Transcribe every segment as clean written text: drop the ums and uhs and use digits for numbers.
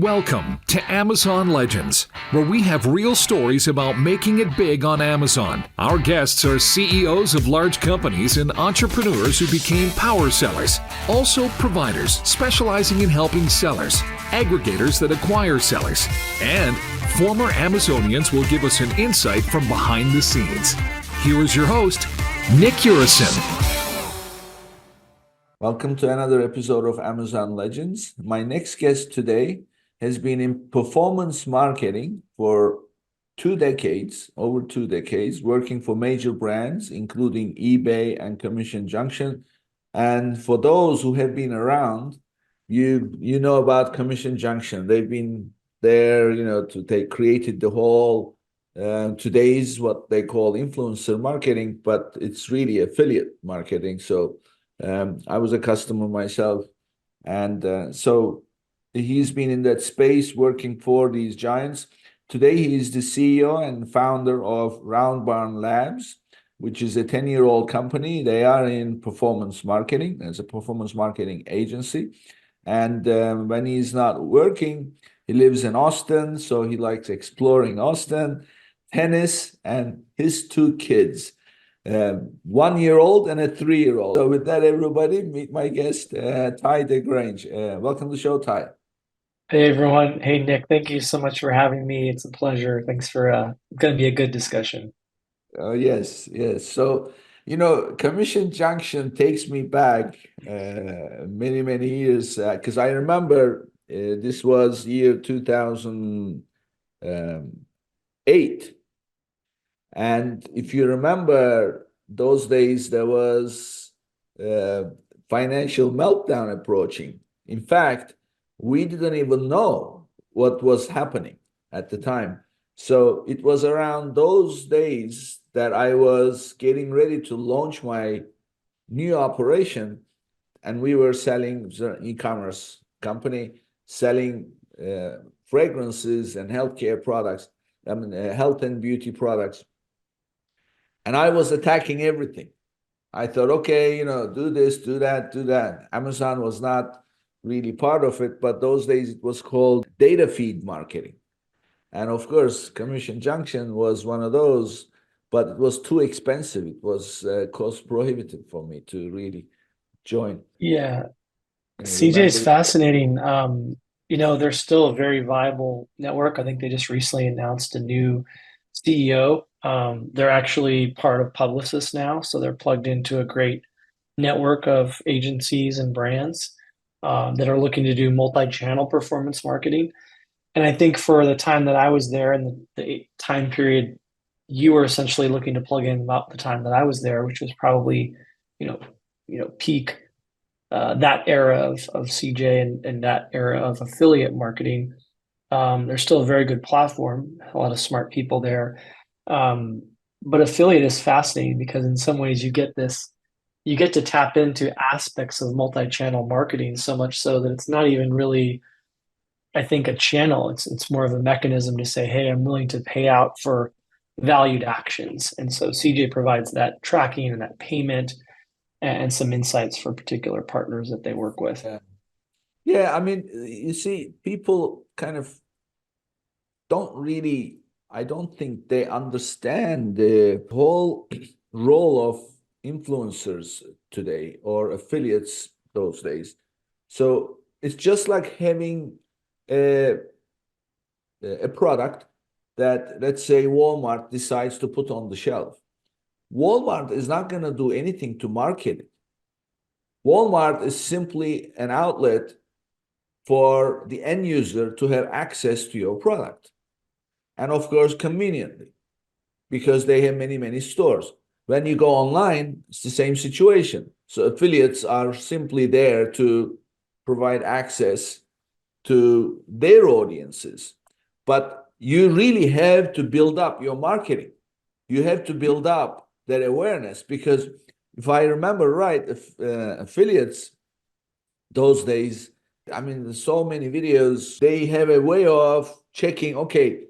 Welcome to Amazon Legends, where we have real stories about making it big on Amazon. Our guests are CEOs of large companies and entrepreneurs who became power sellers, also providers specializing in helping sellers, aggregators that acquire sellers, and former Amazonians will give us an insight from behind the scenes. Here is your host, Nick Urison. Welcome to another episode of Amazon Legends. My next guest today has been in performance marketing for over 2 decades, working for major brands, including eBay and Commission Junction. And for those who have been around, you know about Commission Junction. They've been there, they created the whole, today's what they call influencer marketing, but it's really affiliate marketing. So I was a customer myself. And so he's been in that space working for these giants. Today, he is the CEO and founder of Round Barn Labs, which is a 10-year-old company. They are in performance marketing as a performance marketing agency. And when he's not working, he lives in Austin. So he likes exploring Austin, tennis, and his 2 kids. 1-year-old and a 3-year-old. So with that, everybody, meet my guest, Tye DeGrange. Welcome to the show, Tye. Hey everyone. Hey Nick, thank you so much for having me. It's a pleasure. Thanks for going to be a good discussion. Yes. So, Commission Junction takes me back many years because I remember this was year 2008. And if you remember those days, there was financial meltdown approaching. In fact, we didn't even know what was happening at the time. So it was around those days that I was getting ready to launch my new operation, and we were selling e-commerce company, selling fragrances and healthcare products, health and beauty products. And I was attacking everything. I thought, okay, do this, do that. Amazon was not really part of it, but those days it was called data feed marketing. And of course, Commission Junction was one of those, but it was too expensive. It was cost prohibitive for me to really join. Yeah, CJ is fascinating. They're still a very viable network. I think they just recently announced a new CEO. They're actually part of Publicis now, so they're plugged into a great network of agencies and brands that are looking to do multi-channel performance marketing. And I think for the time that I was there and the time period you were essentially looking to plug in about the time that I was there, which was probably, peak that era of CJ and that era of affiliate marketing. They're still a very good platform, a lot of smart people there. But affiliate is fascinating because in some ways you get to tap into aspects of multi-channel marketing so much so that it's not even really, I think, a channel. It's more of a mechanism to say, hey, I'm willing to pay out for valued actions. And so CJ provides that tracking and that payment and some insights for particular partners that they work with. Yeah, you see, people kind of I don't think they understand the whole role of influencers today or affiliates those days. So it's just like having a product that, let's say, Walmart decides to put on the shelf. Walmart is not going to do anything to market it. Walmart is simply an outlet for the end user to have access to your product. And of course, conveniently, because they have many stores. When you go online, it's the same situation. So affiliates are simply there to provide access to their audiences. But you really have to build up your marketing. You have to build up that awareness, because if I remember right, affiliates those days, there's so many videos, they have a way of checking, okay,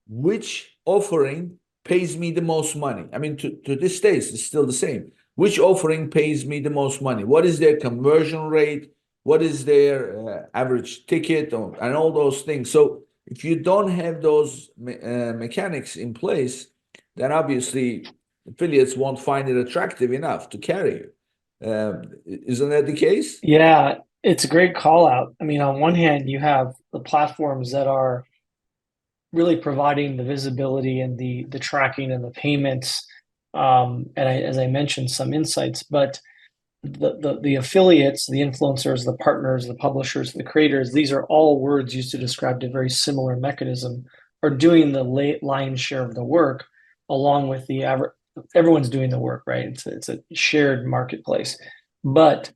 which offering pays me the most money? To this day, it's still the same. Which offering pays me the most money? What is their conversion rate? what is their average ticket, and all those things. So if you don't have those mechanics in place, then obviously affiliates won't find it attractive enough to carry you. Isn't that the case? Yeah, it's a great call out. I mean, on one hand, you have the platforms that are really providing the visibility and the tracking and the payments, as I mentioned, some insights. But the affiliates, the influencers, the partners, the publishers, the creators, these are all words used to describe a very similar mechanism, are doing the lion's share of the work, along with the average. Everyone's doing the work, right? It's a shared marketplace. But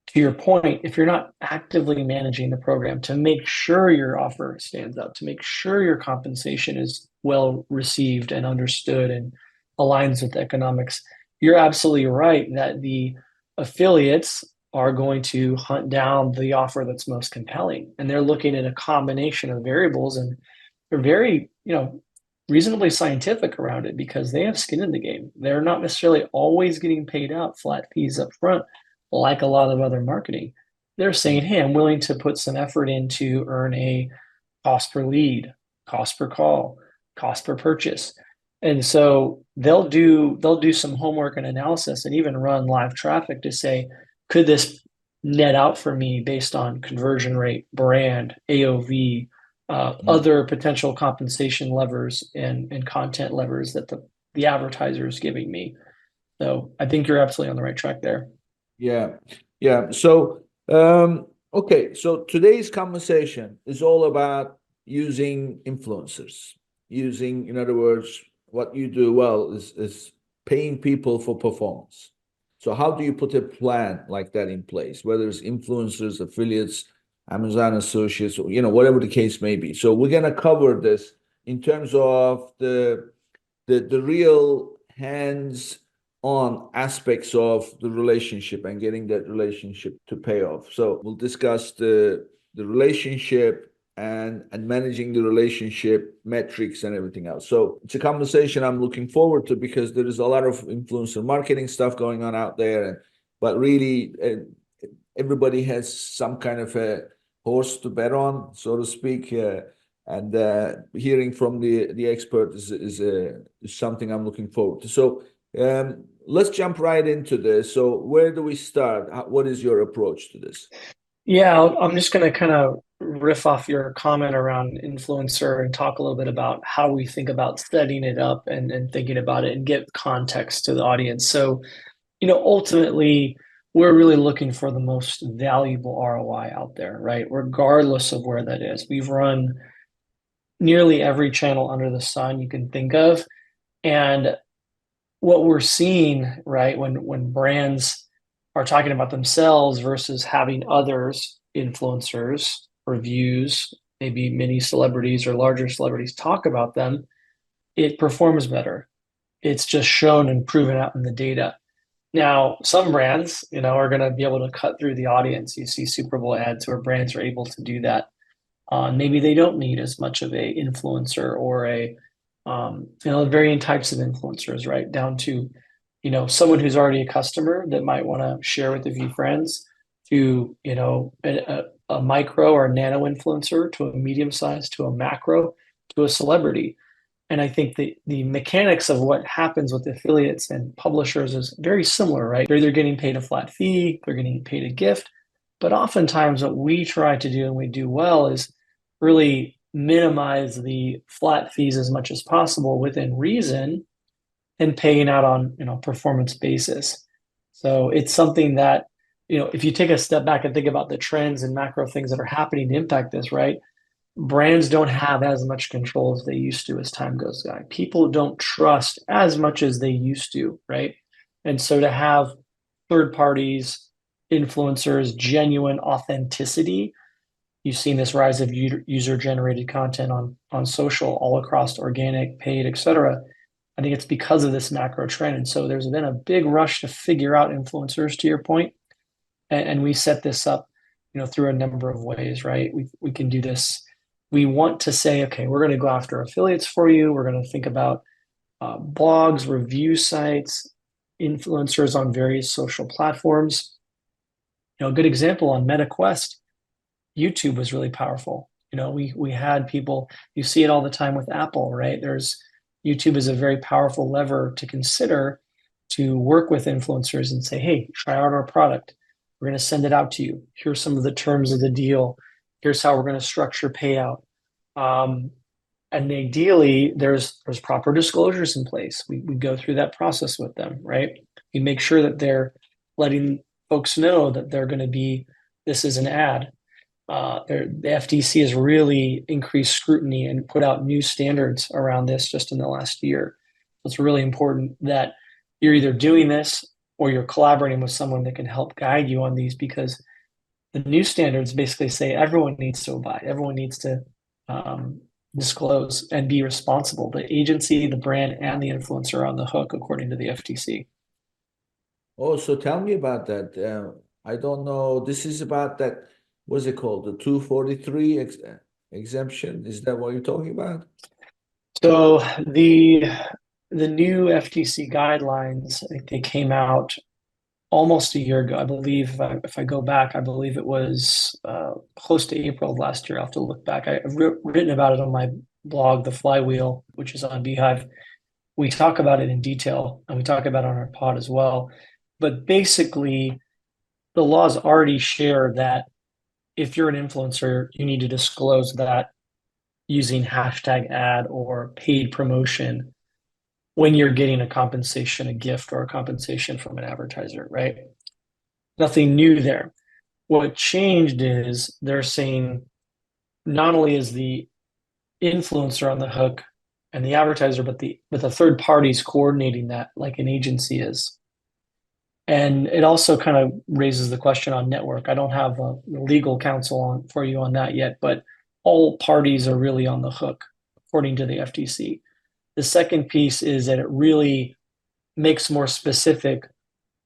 to your point, if you're not actively managing the program to make sure your offer stands out, to make sure your compensation is well received and understood and aligns with economics, you're absolutely right that the affiliates are going to hunt down the offer that's most compelling. And they're looking at a combination of variables, and they're very, reasonably scientific around it because they have skin in the game. They're not necessarily always getting paid out flat fees up front like a lot of other marketing. They're saying, hey, I'm willing to put some effort in to earn a cost per lead, cost per call, cost per purchase. And so they'll do some homework and analysis and even run live traffic to say, could this net out for me based on conversion rate, brand, AOV, other potential compensation levers and content levers that the advertiser is giving me. So I think you're absolutely on the right track there. Yeah. So, okay. So today's conversation is all about using influencers. In other words, what you do well is paying people for performance. So how do you put a plan like that in place, whether it's influencers, affiliates, Amazon associates, or, whatever the case may be. So we're going to cover this in terms of the real hands-on aspects of the relationship and getting that relationship to pay off. So we'll discuss the relationship and managing the relationship metrics and everything else. So it's a conversation I'm looking forward to because there is a lot of influencer marketing stuff going on out there, but really everybody has some kind of a horse to bet on, so to speak. And hearing from the expert is something I'm looking forward to. So let's jump right into this. So where do we start? What is your approach to this? Yeah, I'm just going to kind of riff off your comment around influencer and talk a little bit about how we think about setting it up and thinking about it and get context to the audience. So, ultimately, we're really looking for the most valuable ROI out there, right? Regardless of where that is. We've run nearly every channel under the sun you can think of. And what we're seeing, right, when brands are talking about themselves versus having others, influencers, reviews, maybe mini celebrities or larger celebrities talk about them, it performs better. It's just shown and proven out in the data. Now, some brands, are going to be able to cut through the audience. You see Super Bowl ads where brands are able to do that. Maybe they don't need as much of a influencer or varying types of influencers, right? Down to, someone who's already a customer that might want to share with a few friends to, a micro or nano influencer to a medium size to a macro to a celebrity. And I think the mechanics of what happens with affiliates and publishers is very similar, right? They're either getting paid a flat fee, they're getting paid a gift. But oftentimes what we try to do and we do well is really minimize the flat fees as much as possible within reason and paying out on, performance basis. So it's something that, if you take a step back and think about the trends and macro things that are happening to impact this, right? Brands don't have as much control as they used to as time goes by. People don't trust as much as they used to, right? And so to have third parties, influencers, genuine authenticity, you've seen this rise of user-generated content on social, all across organic, paid, et cetera. I think it's because of this macro trend. And so there's been a big rush to figure out influencers, to your point. And we set this up, through a number of ways, right? We can do this. We want to say, okay, we're going to go after affiliates for you. We're going to think about blogs, review sites, influencers on various social platforms. a good example on MetaQuest, YouTube was really powerful. We had people, you see it all the time with Apple, right? YouTube is a very powerful lever to consider to work with influencers and say, hey, try out our product. We're going to send it out to you. Here's some of the terms of the deal. Here's how we're going to structure payout. And ideally, there's proper disclosures in place. We go through that process with them, right? We make sure that they're letting folks know that this is an ad. The FTC has really increased scrutiny and put out new standards around this just in the last year. So it's really important that you're either doing this or you're collaborating with someone that can help guide you on these, because the new standards basically say everyone needs to abide, everyone needs to disclose and be responsible. The agency, the brand, and the influencer are on the hook, according to the FTC. Oh, so tell me about that. I don't know. This is about that. What's it called? The 243 exemption? Is that what you're talking about? So the new FTC guidelines, I think they came out almost a year ago. I believe if I go back, I believe it was close to April of last year. I'll have to look back. I've written about it on my blog, The Flywheel, which is on Beehive. We talk about it in detail, and we talk about it on our pod as well. But basically, the laws already share that if you're an influencer, you need to disclose that using hashtag ad or paid promotion when you're getting a compensation, a gift, or a compensation from an advertiser, right? Nothing new there. What changed is they're saying not only is the influencer on the hook and the advertiser, but the third parties coordinating that, like an agency is. And it also kind of raises the question on network. I don't have a legal counsel for you on that yet, but all parties are really on the hook, according to the FTC. The second piece is that it really makes more specific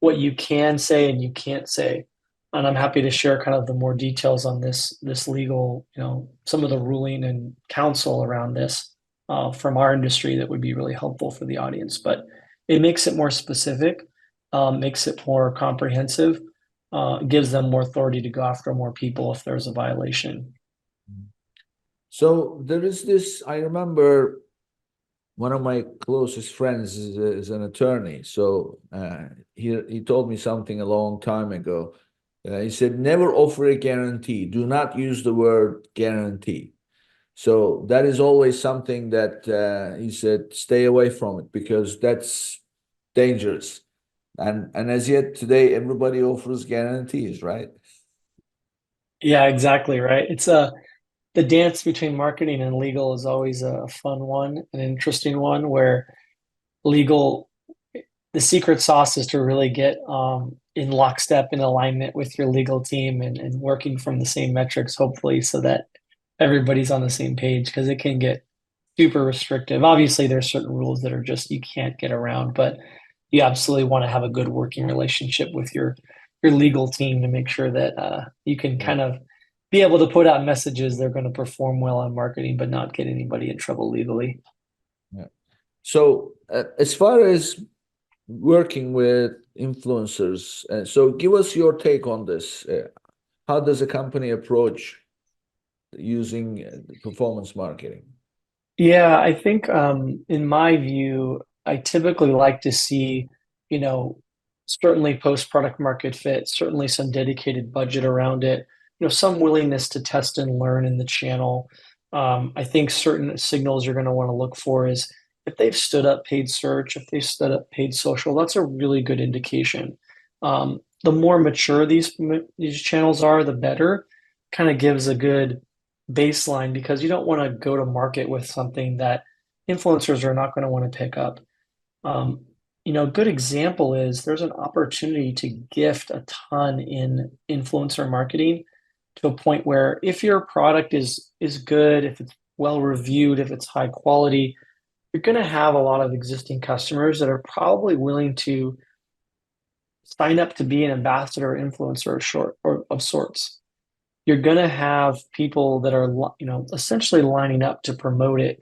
what you can say and you can't say. And I'm happy to share kind of the more details on this legal, some of the ruling and counsel around this from our industry that would be really helpful for the audience. But it makes it more specific, makes it more comprehensive, gives them more authority to go after more people if there's a violation. So there is this, I remember one of my closest friends is an attorney. So he told me something a long time ago. He said, never offer a guarantee. Do not use the word guarantee. So that is always something that he said, stay away from it, because that's dangerous. And as yet today, everybody offers guarantees, right? Yeah, exactly, right. It's the dance between marketing and legal is always a fun one, an interesting one, where legal, the secret sauce is to really get in lockstep, in alignment with your legal team, and working from the same metrics, hopefully, so that everybody's on the same page, because it can get super restrictive. Obviously, there's certain rules that are just you can't get around, but you absolutely want to have a good working relationship with your legal team to make sure that you can kind of be able to put out messages they're going to perform well on marketing, but not get anybody in trouble legally. Yeah. So as far as working with influencers, so give us your take on this. How does a company approach using performance marketing? Yeah, I think in my view, I typically like to see, certainly post product market fit, certainly some dedicated budget around it, some willingness to test and learn in the channel. I think certain signals you're going to want to look for is if they've stood up paid search, if they've stood up paid social, that's a really good indication. The more mature these channels are, the better. Kind of gives a good baseline, because you don't want to go to market with something that influencers are not going to want to pick up. A good example is there's an opportunity to gift a ton in influencer marketing to a point where if your product is good, if it's well reviewed, if it's high quality, you're going to have a lot of existing customers that are probably willing to sign up to be an ambassador or influencer of sorts. You're going to have people that are, essentially lining up to promote it.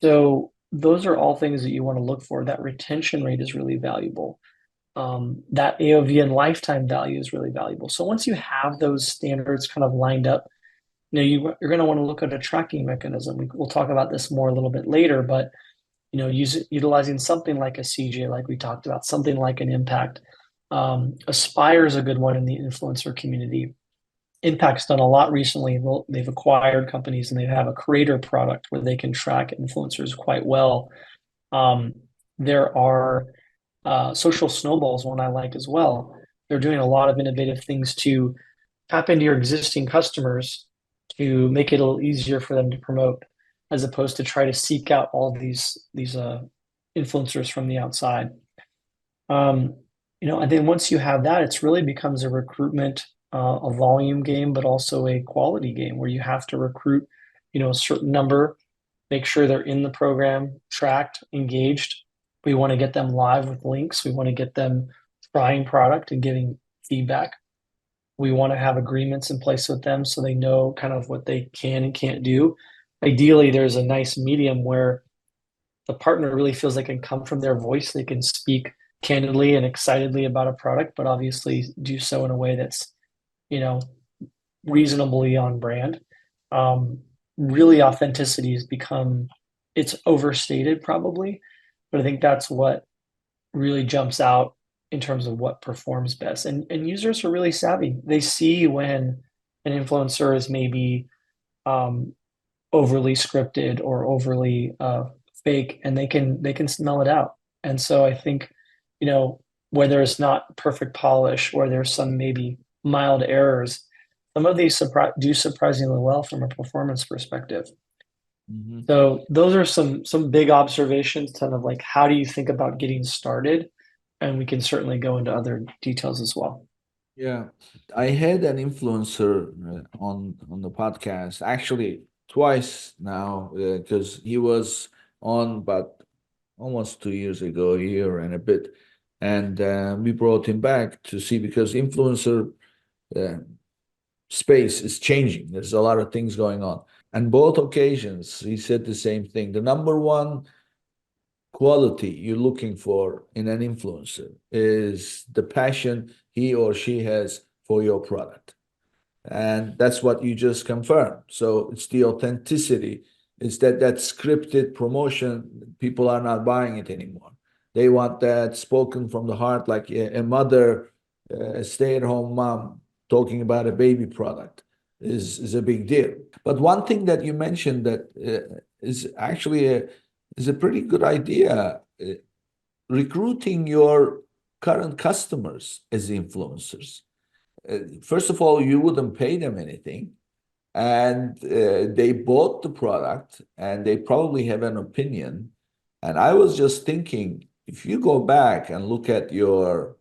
So those are all things that you want to look for. That retention rate is really valuable. that AOV and lifetime value is really valuable. So once you have those standards kind of lined up, you're going to want to look at a tracking mechanism. We'll talk about this more a little bit later, but utilizing something like a CJ, like we talked about, something like an Impact. Aspire is a good one in the influencer community. Impact's done a lot recently. They've acquired companies and they have a creator product where they can track influencers quite well. There are Social Snowballs, one I like as well. They're doing a lot of innovative things to tap into your existing customers to make it a little easier for them to promote, as opposed to try to seek out all these influencers from the outside. And then once you have that, it's really becomes a recruitment, a volume game, but also a quality game where you have to recruit, a certain number, make sure they're in the program, tracked, engaged. We want to get them live with links. We want to get them trying product and giving feedback. We want to have agreements in place with them so they know kind of what they can and can't do. Ideally, there's a nice medium where the partner really feels they can come from their voice. They can speak candidly and excitedly about a product, but obviously do so in a way that's, reasonably on brand. Really, authenticity has become, it's overstated probably, but I think that's what really jumps out in terms of what performs best. And users are really savvy. They see when an influencer is maybe overly scripted or overly fake, and they can smell it out. And so I think, where there's not perfect polish or there's some maybe mild errors, some of these do surprisingly well from a performance perspective. Mm-hmm. So those are some big observations, kind of like how do you think about getting started? And we can certainly go into other details as well. Yeah, I had an influencer on the podcast actually twice now because he was on about almost 2 years ago, a year and a bit, and we brought him back to see because influencer space is changing. There's a lot of things going on, and both occasions he said the same thing. The number one quality you're looking for in an influencer is the passion he or she has for your product. And that's what you just confirmed. So it's the authenticity. It's that scripted promotion, people are not buying it anymore. They want that spoken from the heart, like a mother, a stay-at-home mom talking about a baby product is a big deal. But one thing that you mentioned that is actually is a pretty good idea. Recruiting your current customers as influencers. First of all, you wouldn't pay them anything, and they bought the product, and they probably have an opinion. And I was just thinking, if you go back and look at your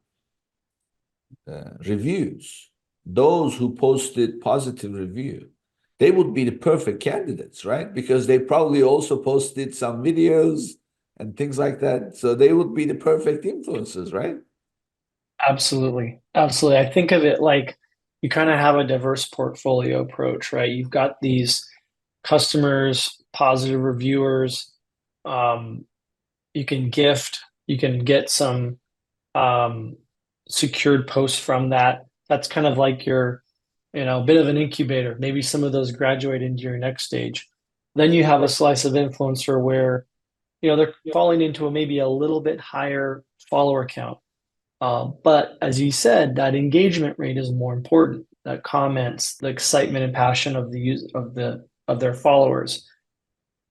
reviews, those who posted positive review, they would be the perfect candidates, right? Because they probably also posted some videos and things like that. So they would be the perfect influencers, right? Absolutely. Absolutely. I think of it like you kind of have a diverse portfolio approach, right? You've got these customers, positive reviewers, you can gift, you can get some secured posts from that. That's kind of like your, bit of an incubator. Maybe some of those graduate into your next stage. Then you have a slice of influencer where, they're falling into maybe a little bit higher follower count. But as you said, that engagement rate is more important. That comments, the excitement and passion of the use of their followers,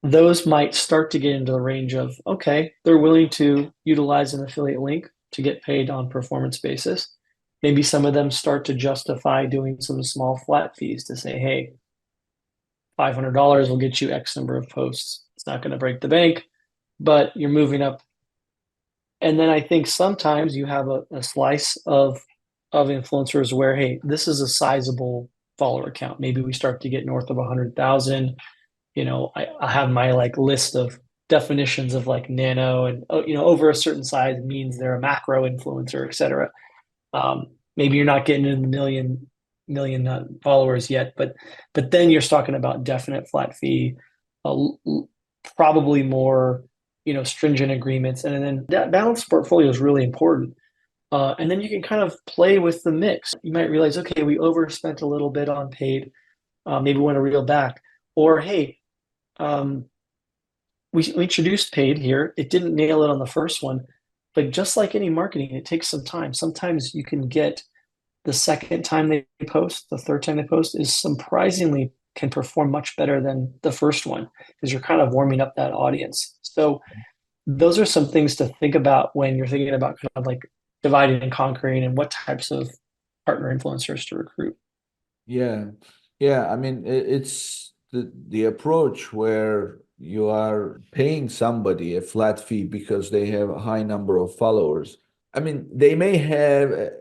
those might start to get into the range of, okay, they're willing to utilize an affiliate link to get paid on performance basis. Maybe some of them start to justify doing some small flat fees to say, hey, $500 will get you X number of posts. It's not going to break the bank, but you're moving up. And then I think sometimes you have a slice of influencers where, hey, this is a sizable follower account. Maybe we start to get north of 100,000. I have my list of definitions of nano and, over a certain size means they're a macro influencer, et cetera. Maybe you're not getting in the million followers yet, but then you're talking about definite flat fee, probably more, stringent agreements. And then that balanced portfolio is really important. And then you can kind of play with the mix. You might realize, okay, we overspent a little bit on paid. Maybe we want to reel back. Or, hey, um, we introduced paid here. It didn't nail it on the first one. But just like any marketing, it takes some time. Sometimes you can get the second time they post, the third time they post is surprisingly can perform much better than the first one because you're kind of warming up that audience. So those are some things to think about when you're thinking about kind of like dividing and conquering and what types of partner influencers to recruit. Yeah. Yeah. I mean, it's the approach where you are paying somebody a flat fee because they have a high number of followers. I mean, they may have a,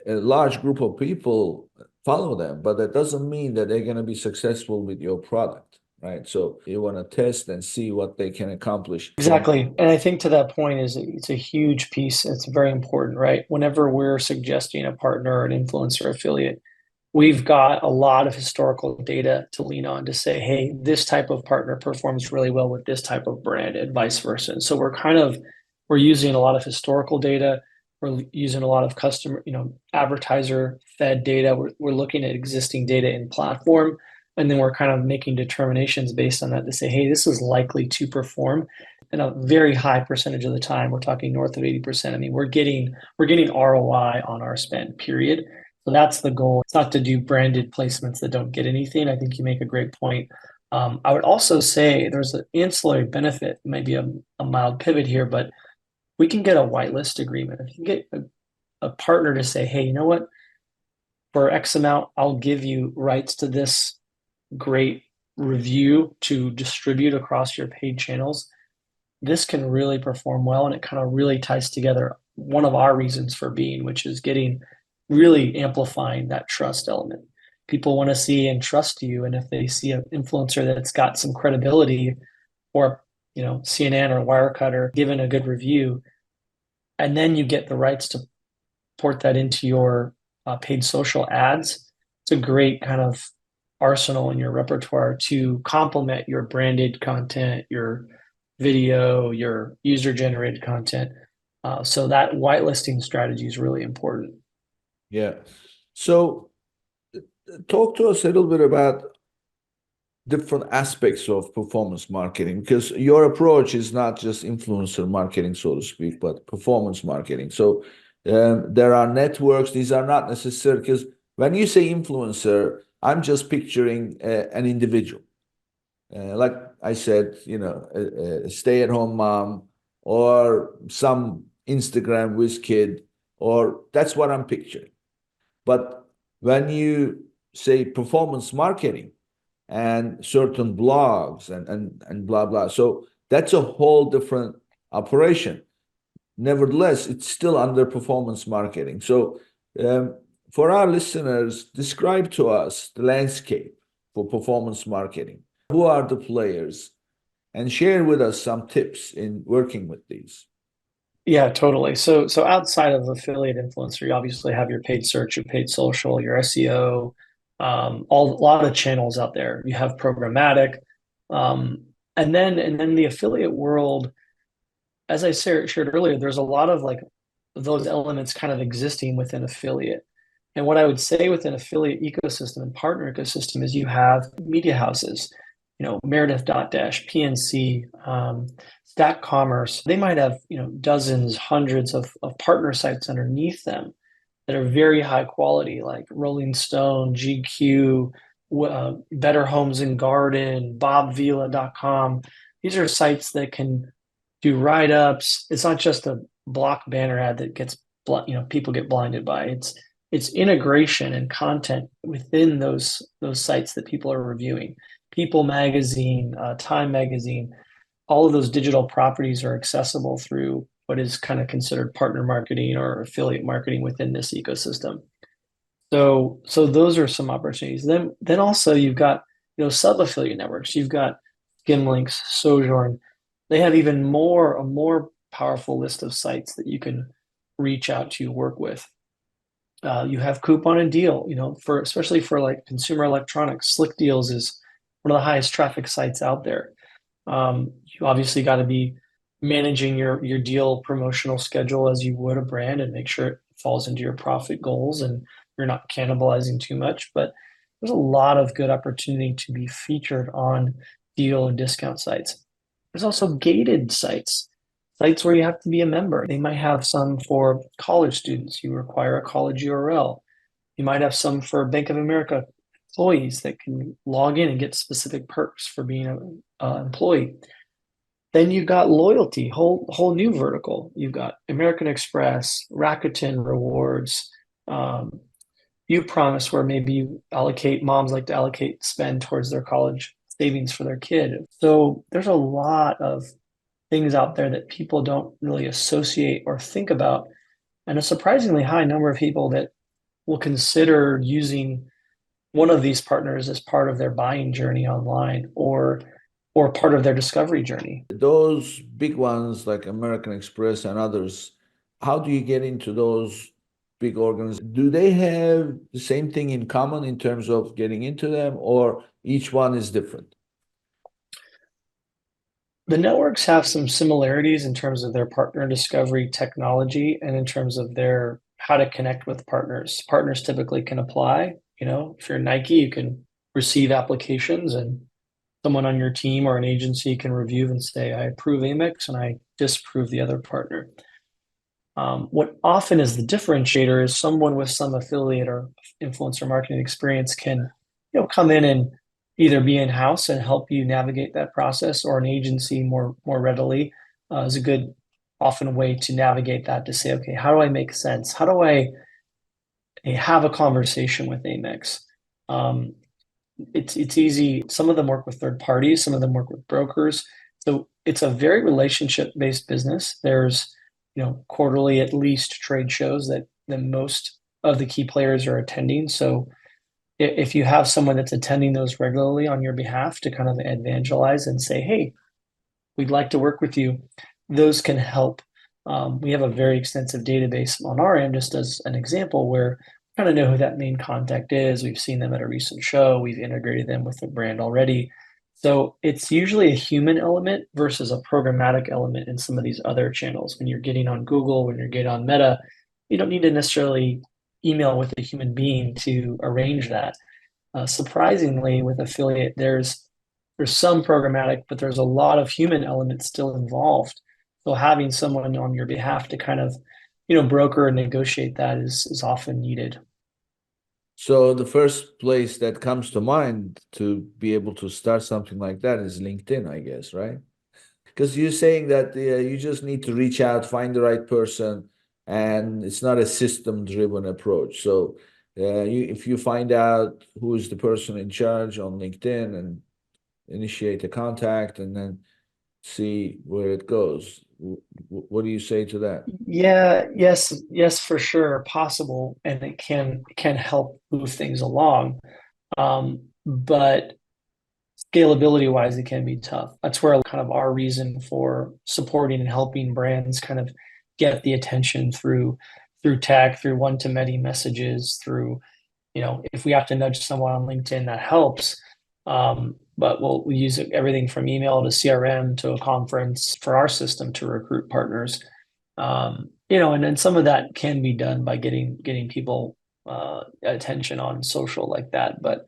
a large group of people follow them, but that doesn't mean that they're going to be successful with your product, right? So you want to test and see what they can accomplish. Exactly. And I think to that point is it's a huge piece. It's very important, right? Whenever we're suggesting a partner or an influencer affiliate, we've got a lot of historical data to lean on to say, hey, this type of partner performs really well with this type of brand and vice versa. And so we're using a lot of historical data. We're using a lot of customer, advertiser fed data. We're looking at existing data in platform. And then we're kind of making determinations based on that to say, hey, this is likely to perform. And a very high percentage of the time, we're talking north of 80%. I mean, we're getting ROI on our spend, period. So that's the goal. It's not to do branded placements that don't get anything. I think you make a great point. I would also say there's an ancillary benefit, maybe a mild pivot here, but we can get a whitelist agreement. If you get a partner to say, hey, you know what? For X amount, I'll give you rights to this great review to distribute across your paid channels. This can really perform well, and it kind of really ties together one of our reasons for being, which is really amplifying that trust element. People want to see and trust you, and if they see an influencer that's got some credibility, or CNN or Wirecutter given a good review, and then you get the rights to port that into your paid social ads, it's a great kind of arsenal in your repertoire to complement your branded content, your video, your user generated content. So that whitelisting strategy is really important. Yeah. So talk to us a little bit about different aspects of performance marketing, because your approach is not just influencer marketing, so to speak, but performance marketing. So there are networks. These are not necessary, because when you say influencer, I'm just picturing an individual. Like I said, a stay-at-home mom or some Instagram whiz kid, or that's what I'm picturing. But when you say performance marketing and certain blogs and blah, blah, so that's a whole different operation. Nevertheless, it's still under performance marketing. So for our listeners, describe to us the landscape for performance marketing. Who are the players? And share with us some tips in working with these. Yeah, totally. So outside of affiliate influencer, you obviously have your paid search, your paid social, your SEO, a lot of channels out there. You have programmatic, and then the affiliate world, as I shared earlier, there's a lot of like those elements kind of existing within affiliate. And what I would say within affiliate ecosystem and partner ecosystem is you have media houses, Meredith Dash, PNC, Stack Commerce. They might have, dozens, hundreds of partner sites underneath them that are very high quality, like Rolling Stone, GQ, Better Homes and Garden, BobVila.com. These are sites that can do write-ups. It's not just a block banner ad that gets, people get blinded by. It's integration and content within those sites that people are reviewing. People Magazine, Time Magazine, all of those digital properties are accessible through what is kind of considered partner marketing or affiliate marketing within this ecosystem. So those are some opportunities. Then also you've got sub affiliate networks. You've got Skimlinks, Sojourn. They have a more powerful list of sites that you can reach out to work with. You have Coupon and Deal, especially for like consumer electronics. Slick Deals is one of the highest traffic sites out there. You obviously got to be managing your deal promotional schedule as you would a brand and make sure it falls into your profit goals and you're not cannibalizing too much. But there's a lot of good opportunity to be featured on deal and discount sites. There's also gated sites, sites where you have to be a member. They might have some for college students. You require a college URL. You might have some for Bank of America employees that can log in and get specific perks for being an employee. Then you've got loyalty, whole new vertical. You've got American Express, Rakuten Rewards. You promise where maybe you allocate, moms like to allocate spend towards their college savings for their kid. So there's a lot of things out there that people don't really associate or think about, and a surprisingly high number of people that will consider using one of these partners as part of their buying journey online or part of their discovery journey. Those big ones like American Express and others, how do you get into those big organizations? Do they have the same thing in common in terms of getting into them, or each one is different? The networks have some similarities in terms of their partner discovery technology and in terms of their how to connect with partners. Partners typically can apply. If you're Nike, you can receive applications and someone on your team or an agency can review and say, I approve Amex and I disapprove the other partner. What often is the differentiator is someone with some affiliate or influencer marketing experience can, come in and either be in-house and help you navigate that process, or an agency more readily is a good often way to navigate that, to say, okay, how do I make sense? How do I have a conversation with Amex? It's easy. Some of them work with third parties, some of them work with brokers. So it's a very relationship-based business. There's, quarterly at least trade shows that most of the key players are attending. So if you have someone that's attending those regularly on your behalf to kind of evangelize and say, hey, we'd like to work with you, those can help. We have a very extensive database on our end, just as an example, where we kind of know who that main contact is. We've seen them at a recent show. We've integrated them with the brand already. So it's usually a human element versus a programmatic element in some of these other channels. When you're getting on Google, when you're getting on Meta, you don't need to necessarily email with a human being to arrange that. Surprisingly, with affiliate, there's some programmatic, but there's a lot of human elements still involved. So having someone on your behalf to kind of, broker and negotiate that is often needed. So the first place that comes to mind to be able to start something like that is LinkedIn, I guess, right? Because you're saying that you just need to reach out, find the right person, and it's not a system-driven approach. So if you find out who is the person in charge on LinkedIn and initiate a contact and then see where it goes. What do you say to that? Yeah, yes, for sure, possible, and it can help move things along. But scalability wise, it can be tough. That's where kind of our reason for supporting and helping brands kind of get the attention through tag, through one-to-many messages, through, if we have to nudge someone on LinkedIn, that helps. But we use everything from email to CRM to a conference for our system to recruit partners. And then some of that can be done by getting people attention on social like that. But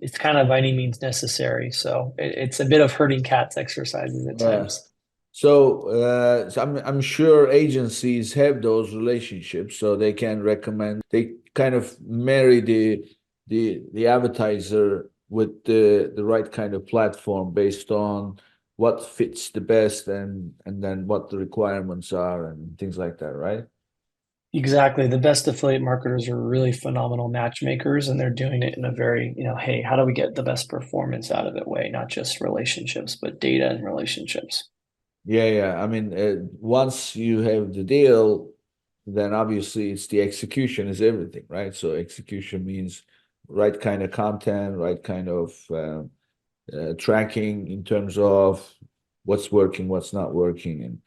it's kind of by any means necessary. So it's a bit of herding cats exercises at times. So I'm sure agencies have those relationships, so they can recommend. They kind of marry the advertiser with the right kind of platform based on what fits the best and then what the requirements are and things like that, right? Exactly. The best affiliate marketers are really phenomenal matchmakers, and they're doing it in a very, hey, how do we get the best performance out of it way, not just relationships, but data and relationships. Yeah. I mean, once you have the deal, then obviously it's the execution is everything, right? So execution means right kind of content, right kind of tracking in terms of what's working, what's not working. And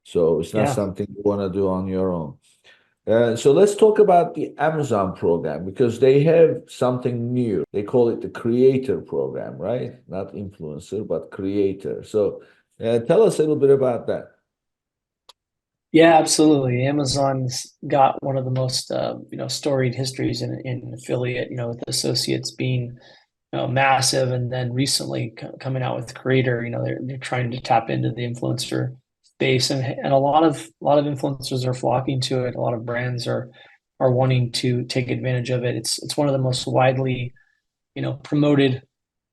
so it's not Yeah. something you want to do on your own. So let's talk about the Amazon program because they have something new. They call it the creator program, right? Not influencer, but creator. So Tell us a little bit about that. Yeah, absolutely. Amazon's got one of the most storied histories in affiliate, with associates being massive, and then recently coming out with Creator. They're trying to tap into the influencer space, and a lot of influencers are flocking to it. A lot of brands are wanting to take advantage of it. It's one of the most widely promoted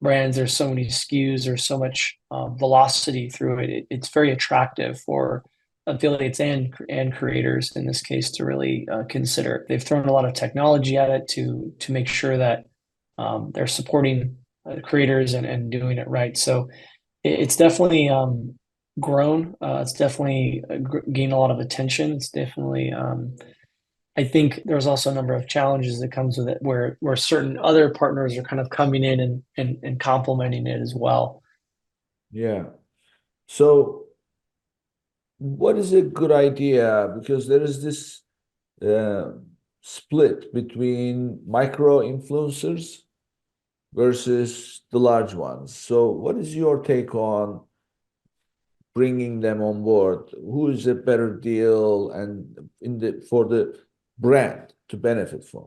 brands. There's so many SKUs. There's so much velocity through it. It's very attractive for affiliates and creators in this case to really consider. They've thrown a lot of technology at it to make sure that they're supporting creators and doing it right. So it's definitely grown. It's definitely gained a lot of attention. It's definitely I think there's also a number of challenges that comes with it where certain other partners are kind of coming in and complementing it as well. Yeah. So what is a good idea? Because there is this uh, split between micro influencers versus the large ones. So what is your take on bringing them on board? Who is a better deal and for the brand to benefit from?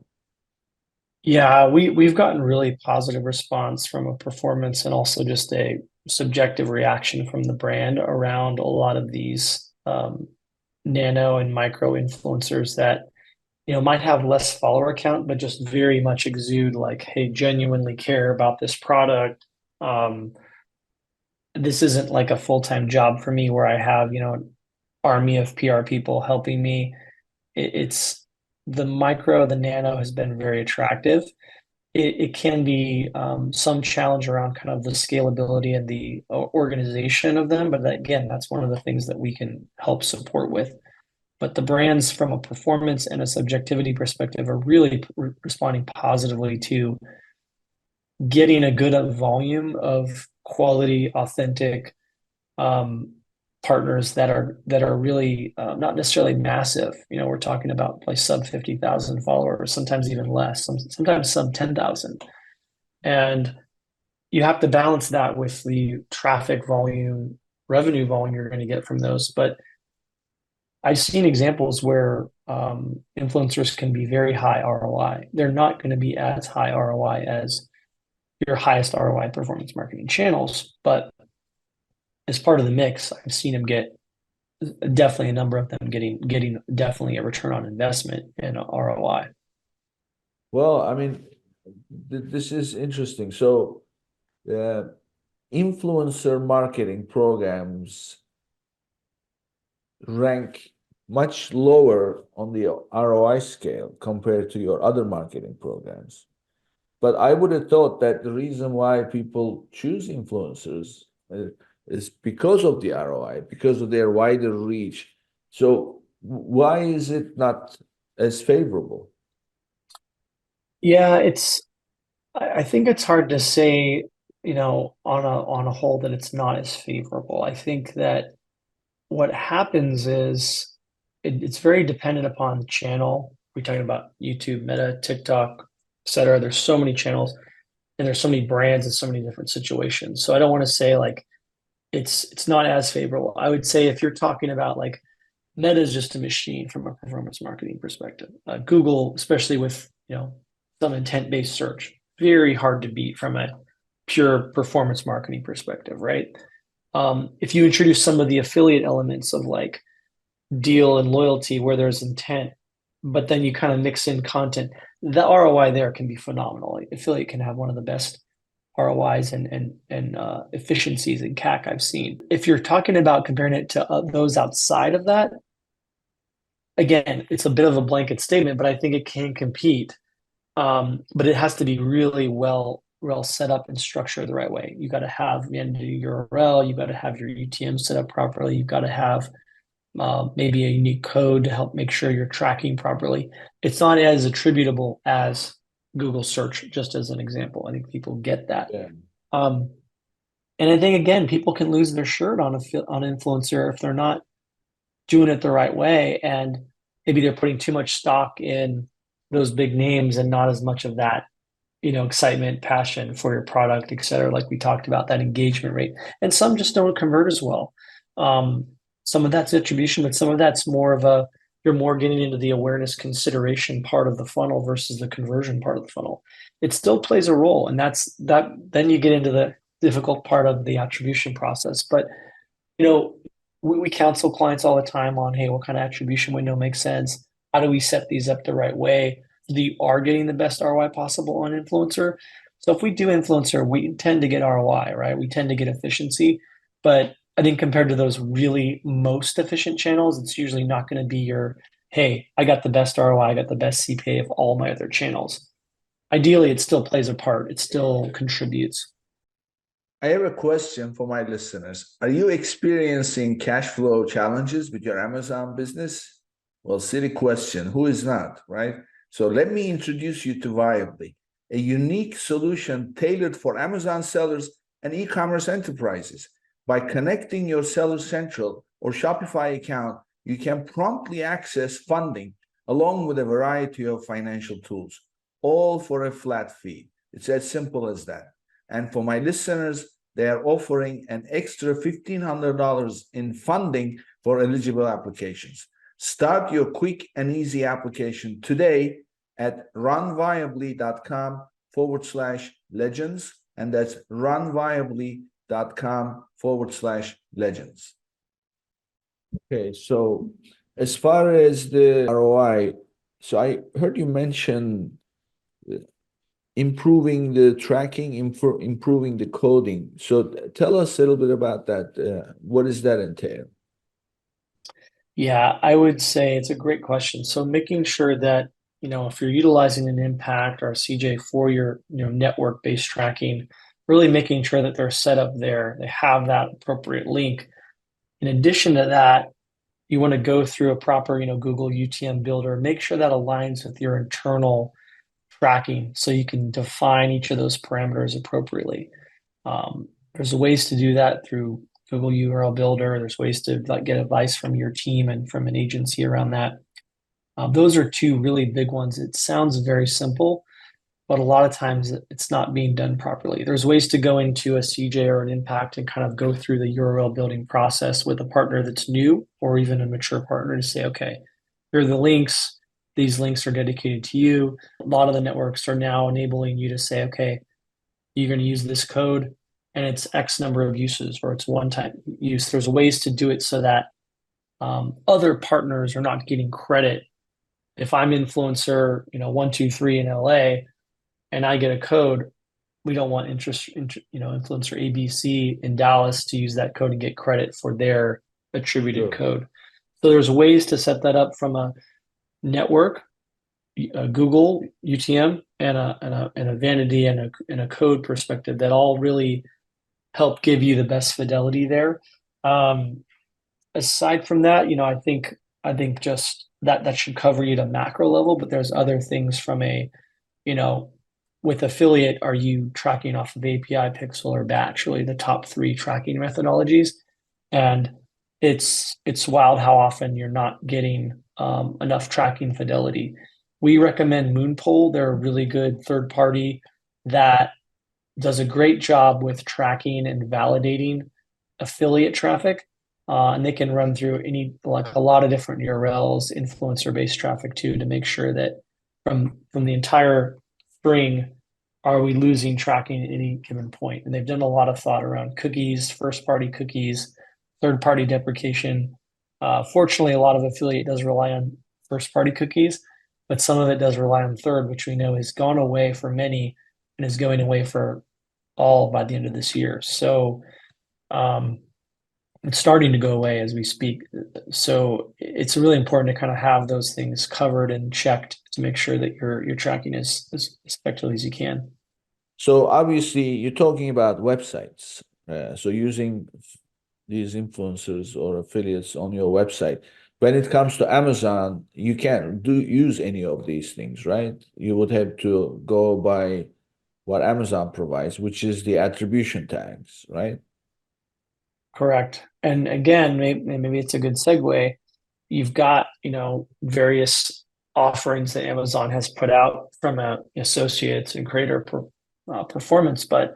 Yeah, we've gotten really positive response from a performance and also just a subjective reaction from the brand around a lot of these nano and micro influencers that might have less follower count, but just very much exude like, hey, genuinely care about this product. Um, this isn't like a full-time job for me where I have, an army of PR people helping me. It's the micro, the nano has been very attractive. It can be some challenge around kind of the scalability and the organization of them, but again, that's one of the things that we can help support with. But the brands, from a performance and a subjectivity perspective, are really responding positively to getting a good volume of quality, authentic um, partners that are really not necessarily massive. We're talking about like sub 50,000 followers, sometimes even less, sometimes sub 10,000, and you have to balance that with the traffic volume, revenue volume you're going to get from those. But I've seen examples where influencers can be very high ROI. They're not going to be as high ROI as your highest ROI performance marketing channels, but as part of the mix, I've seen them get definitely a number of them getting definitely a return on investment and a ROI. Well, I mean, this is interesting. So, uh, influencer marketing programs rank much lower on the ROI scale compared to your other marketing programs. But I would have thought that the reason why people choose influencers is because of the ROI, because of their wider reach. So why is it not as favorable? Yeah, I think it's hard to say, on a whole that it's not as favorable. I think that what happens is it's very dependent upon the channel. We're talking about YouTube, Meta, TikTok, et cetera. There's so many channels and there's so many brands and so many different situations. So I don't want to say like it's not as favorable. I would say if you're talking about like Meta is just a machine from a performance marketing perspective. Google, especially with some intent-based search, very hard to beat from a pure performance marketing perspective, right? If you introduce some of the affiliate elements of like deal and loyalty where there's intent, but then you kind of mix in content, the ROI there can be phenomenal. Affiliate can have one of the best ROIs and efficiencies in CAC I've seen. If you're talking about comparing it to those outside of that, again, it's a bit of a blanket statement, but I think it can compete. But it has to be really well set up and structured the right way. You got to have your URL, you got to have your UTM set up properly, you've got to have maybe a unique code to help make sure you're tracking properly. It's not as attributable as Google search, just as an example. I think people get that. Yeah. Um, and I think again, people can lose their shirt on on an influencer if they're not doing it the right way, and maybe they're putting too much stock in those big names and not as much of that, excitement, passion for your product, et cetera, like we talked about, that engagement rate. And some just don't convert as well. Some of that's attribution, but some of that's more of you're more getting into the awareness consideration part of the funnel versus the conversion part of the funnel. It still plays a role, and then you get into the difficult part of the attribution process. But we counsel clients all the time on, hey, what kind of attribution window makes sense? How do we set these up the right way so that you are getting the best ROI possible on influencer? So if we do influencer, we tend to get ROI, right? We tend to get efficiency, but I think compared to those really most efficient channels, it's usually not going to be hey, I got the best ROI, I got the best CPA of all my other channels. Ideally, it still plays a part. It still contributes. I have a question for my listeners. Are you experiencing cash flow challenges with your Amazon business? Well, silly question. Who is not, right? So let me introduce you to Viably, a unique solution tailored for Amazon sellers and e-commerce enterprises. By connecting your Seller Central or Shopify account, you can promptly access funding along with a variety of financial tools, all for a flat fee. It's as simple as that. And for my listeners, they are offering an extra $1,500 in funding for eligible applications. Start your quick and easy application today at runviably.com/legends. And that's runviably.com/legends. Okay, so as far as the ROI, so I heard you mention improving the tracking, improving the coding. So tell us a little bit about that. What does that entail? Yeah, I would say it's a great question. So making sure that, if you're utilizing an Impact or a CJ for your, network-based tracking, really making sure that they're set up there, they have that appropriate link. In addition to that, you want to go through a proper, Google UTM builder, make sure that aligns with your internal tracking so you can define each of those parameters appropriately. There's ways to do that through Google URL Builder. There's ways to get advice from your team and from an agency around that. Those are two really big ones. It sounds very simple, but a lot of times it's not being done properly. There's ways to go into a CJ or an Impact and kind of go through the URL building process with a partner that's new or even a mature partner to say, okay, here are the links. These links are dedicated to you. A lot of the networks are now enabling you to say, okay, you're going to use this code and it's X number of uses or it's one-time use. There's ways to do it so that other partners are not getting credit. If I'm influencer, 123 in LA, and I get a code, we don't want influencer ABC in Dallas to use that code and get credit for their attributed code. So there's ways to set that up from a network, a Google UTM, and a vanity and a code perspective that all really help give you the best fidelity there. Aside from that, I think just that should cover you at a macro level, but there's other things from with affiliate, are you tracking off of API, pixel, or batch? Really the top three tracking methodologies. And it's wild how often you're not getting enough tracking fidelity. We recommend Moonpole. They're a really good third party that does a great job with tracking and validating affiliate traffic. And they can run through a lot of different URLs, influencer-based traffic too, to make sure that from the entire string, are we losing tracking at any given point? And they've done a lot of thought around cookies, first-party cookies, third-party deprecation. Fortunately, a lot of affiliate does rely on first-party cookies, but some of it does rely on third, which we know has gone away for many and is going away for all by the end of this year. So it's starting to go away as we speak. So it's really important to kind of have those things covered and checked to make sure that you're tracking as effectively as you can. So obviously you're talking about websites. So using these influencers or affiliates on your website. When it comes to Amazon, you can't use any of these things, right? You would have to go by what Amazon provides, which is the attribution tags, right? Correct. And again, maybe it's a good segue. You've got, various offerings that Amazon has put out from a associates and creator performance, but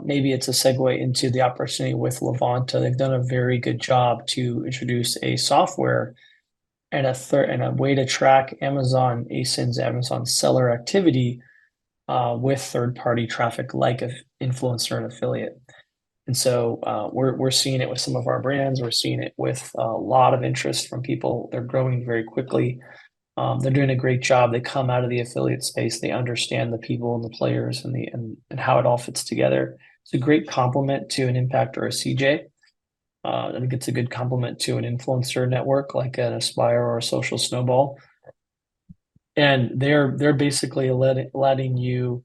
maybe it's a segue into the opportunity with Levanta. They've done a very good job to introduce a software and a way to track Amazon ASINs, Amazon seller activity with third-party traffic like an influencer and affiliate. And so we're seeing it with some of our brands. We're seeing it with a lot of interest from people. They're growing very quickly. They're doing a great job. They come out of the affiliate space. They understand the people and the players and how it all fits together. It's a great complement to an Impact or a CJ. I think it's a good complement to an influencer network like an Aspire or a Social Snowball. And they're basically letting you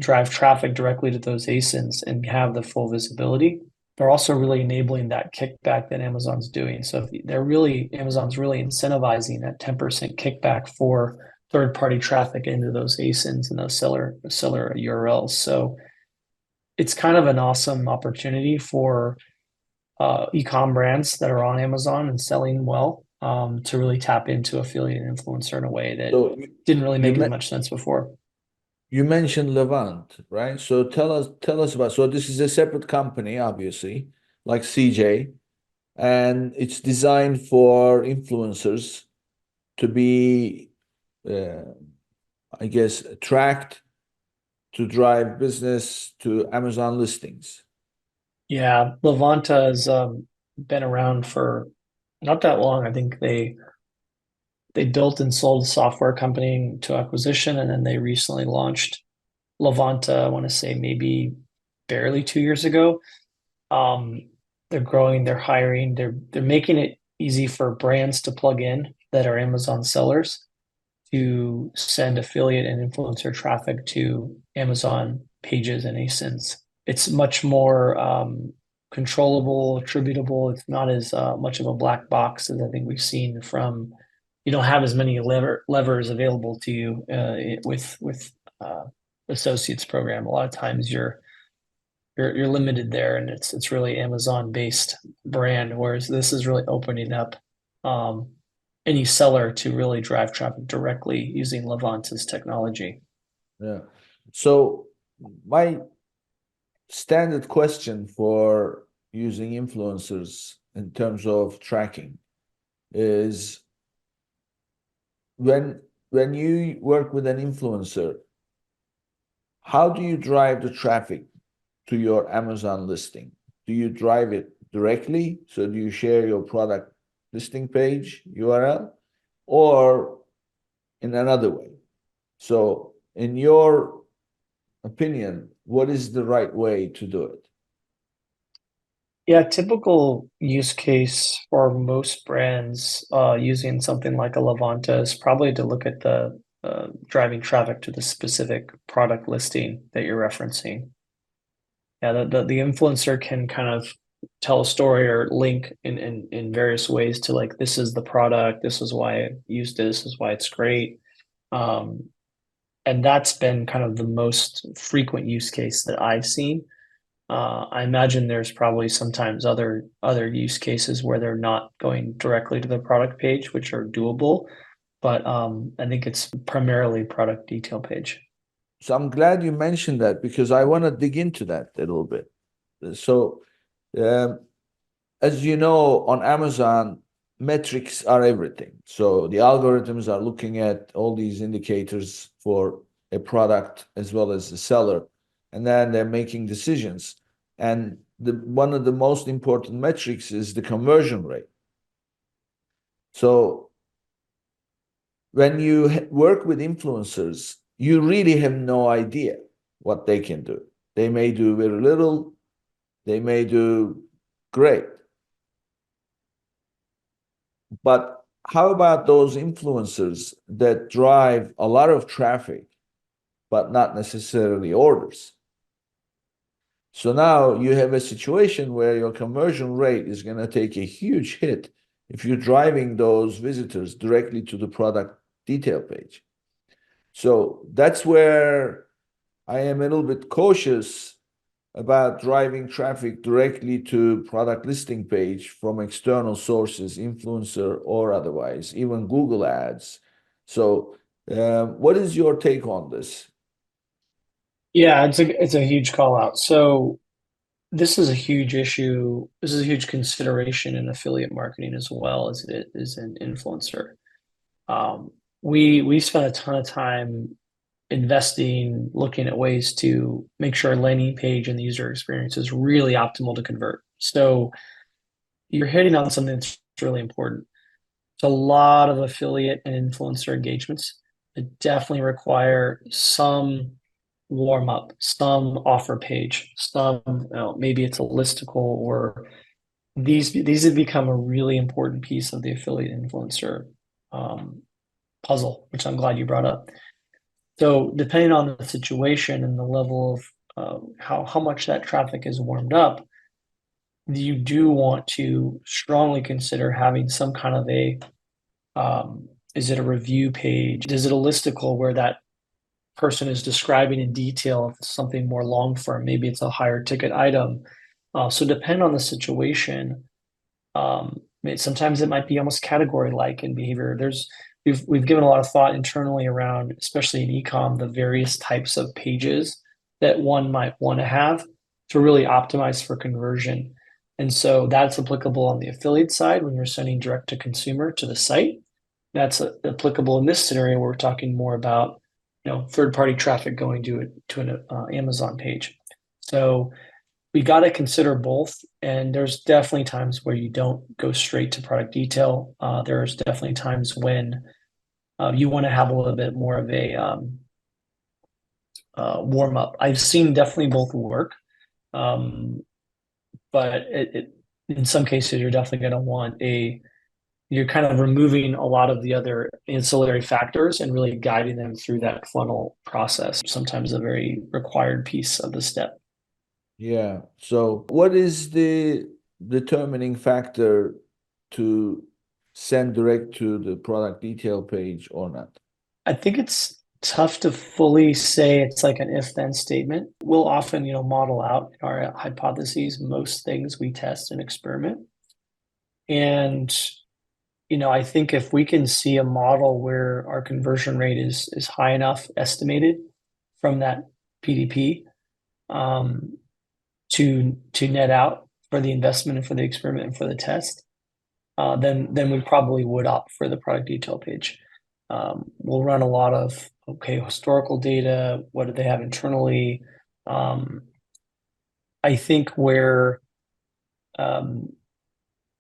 drive traffic directly to those ASINs and have the full visibility. They're also really enabling that kickback that Amazon's doing. So Amazon's really incentivizing that 10% kickback for third-party traffic into those ASINs and those seller URLs. So it's kind of an awesome opportunity for e-com brands that are on Amazon and selling well to really tap into affiliate and influencer in a way that didn't really make as much sense before. You mentioned Levant, right? So tell us about. So this is a separate company, obviously, like CJ, and it's designed for influencers to be, I guess, tracked to drive business to Amazon listings. Yeah, Levanta has been around for not that long. I think they built and sold a software company to acquisition, and then they recently launched Levanta, I want to say maybe barely 2 years ago. They're growing, they're hiring, they're making it easy for brands to plug in that are Amazon sellers to send affiliate and influencer traffic to Amazon pages and ASINs. It's much more controllable, attributable. It's not as much of a black box as I think we've seen from. You don't have as many levers available to you with associates program. A lot of times you're limited there, and it's really Amazon based brand. Whereas this is really opening up any seller to really drive traffic directly using Levanta's technology. Yeah. So my standard question for using influencers in terms of tracking is when you work with an influencer, how do you drive the traffic to your Amazon listing? Do you drive it directly? So do you share your product listing page URL or in another way? So in your opinion, what is the right way to do it? Yeah, typical use case for most brands using something like a Levanta is probably to look at the driving traffic to the specific product listing that you're referencing. Yeah, the influencer can kind of tell a story or link in various ways to like, this is the product, this is why I used it, this is why it's great. And that's been kind of the most frequent use case that I've seen. I imagine there's probably sometimes other use cases where they're not going directly to the product page, which are doable, but I think it's primarily product detail page. So I'm glad you mentioned that because I want to dig into that a little bit. So, as you know, on Amazon, metrics are everything. So the algorithms are looking at all these indicators for a product as well as the seller, and then they're making decisions. And one of the most important metrics is the conversion rate. So when you work with influencers, you really have no idea what they can do. They may do very little, they may do great. But how about those influencers that drive a lot of traffic, but not necessarily orders? So now you have a situation where your conversion rate is going to take a huge hit if you're driving those visitors directly to the product detail page. So that's where I am a little bit cautious about driving traffic directly to product listing page from external sources, influencer or otherwise, even Google ads. So, what is your take on this? Yeah, it's a huge call out. So this is a huge issue. This is a huge consideration in affiliate marketing as well as it is an influencer. Um, we spent a ton of time investing, looking at ways to make sure our landing page and the user experience is really optimal to convert. So you're hitting on something that's really important. It's a lot of affiliate and influencer engagements that definitely require some warm up, some offer page, maybe it's a listicle or these have become a really important piece of the affiliate influencer um, puzzle, which I'm glad you brought up. So depending on the situation and the level of how much that traffic is warmed up, you do want to strongly consider having some kind of a is it a review page? Is it a listicle where that person is describing in detail something more long form? Maybe it's a higher ticket item. So depend on the situation. Sometimes it might be almost category like in behavior. We've given a lot of thought internally around, especially in ecom, the various types of pages that one might want to have to really optimize for conversion. And so that's applicable on the affiliate side when you're sending direct to consumer to the site. That's applicable in this scenario where we're talking more about, third party traffic going to an Amazon page. So we got to consider both. And there's definitely times where you don't go straight to product detail. There's definitely times when you want to have a little bit more of a warm up. I've seen definitely both work, but in some cases you're definitely going to you're kind of removing a lot of the other ancillary factors and really guiding them through that funnel process. Sometimes a very required piece of the step. Yeah. So, what is the determining factor to send direct to the product detail page or not? I think it's tough to fully say it's like an if-then statement. We'll often, model out our hypotheses, most things we test and experiment. And, I think if we can see a model where our conversion rate is high enough estimated from that PDP, to net out for the investment and for the experiment and for the test, then we probably would opt for the product detail page. We'll run a lot of historical data. What do they have internally? I think where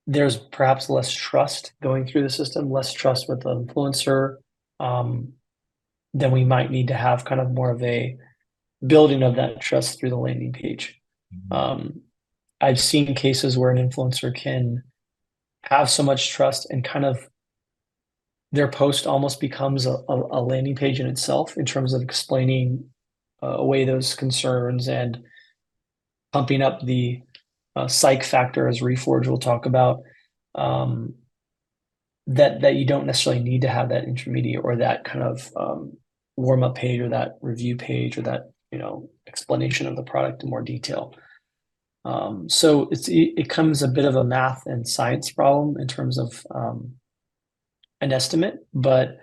there's perhaps less trust going through the system, less trust with the influencer, then we might need to have kind of more of a building of that trust through the landing page. I've seen cases where an influencer can have so much trust and kind of their post almost becomes a landing page in itself in terms of explaining away those concerns and pumping up the psych factor, as Reforge will talk about, that you don't necessarily need to have that intermediate or that kind of warm up page or that review page or that explanation of the product in more detail. So it comes a bit of a math and science problem in terms of an estimate, but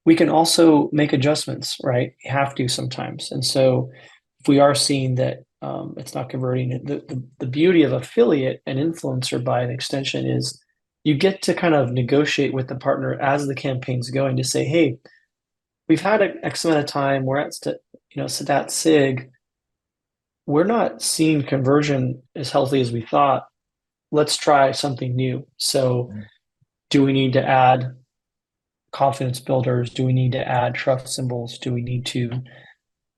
we can also make adjustments, right? You have to sometimes. And so if we are seeing that it's not converting, the beauty of affiliate and influencer by an extension is you get to kind of negotiate with the partner as the campaign's going to say, hey, we've had X amount of time, we're at stat sig, we're not seeing conversion as healthy as we thought. Let's try something new. So do we need to add confidence builders? Do we need to add trust symbols? Do we need to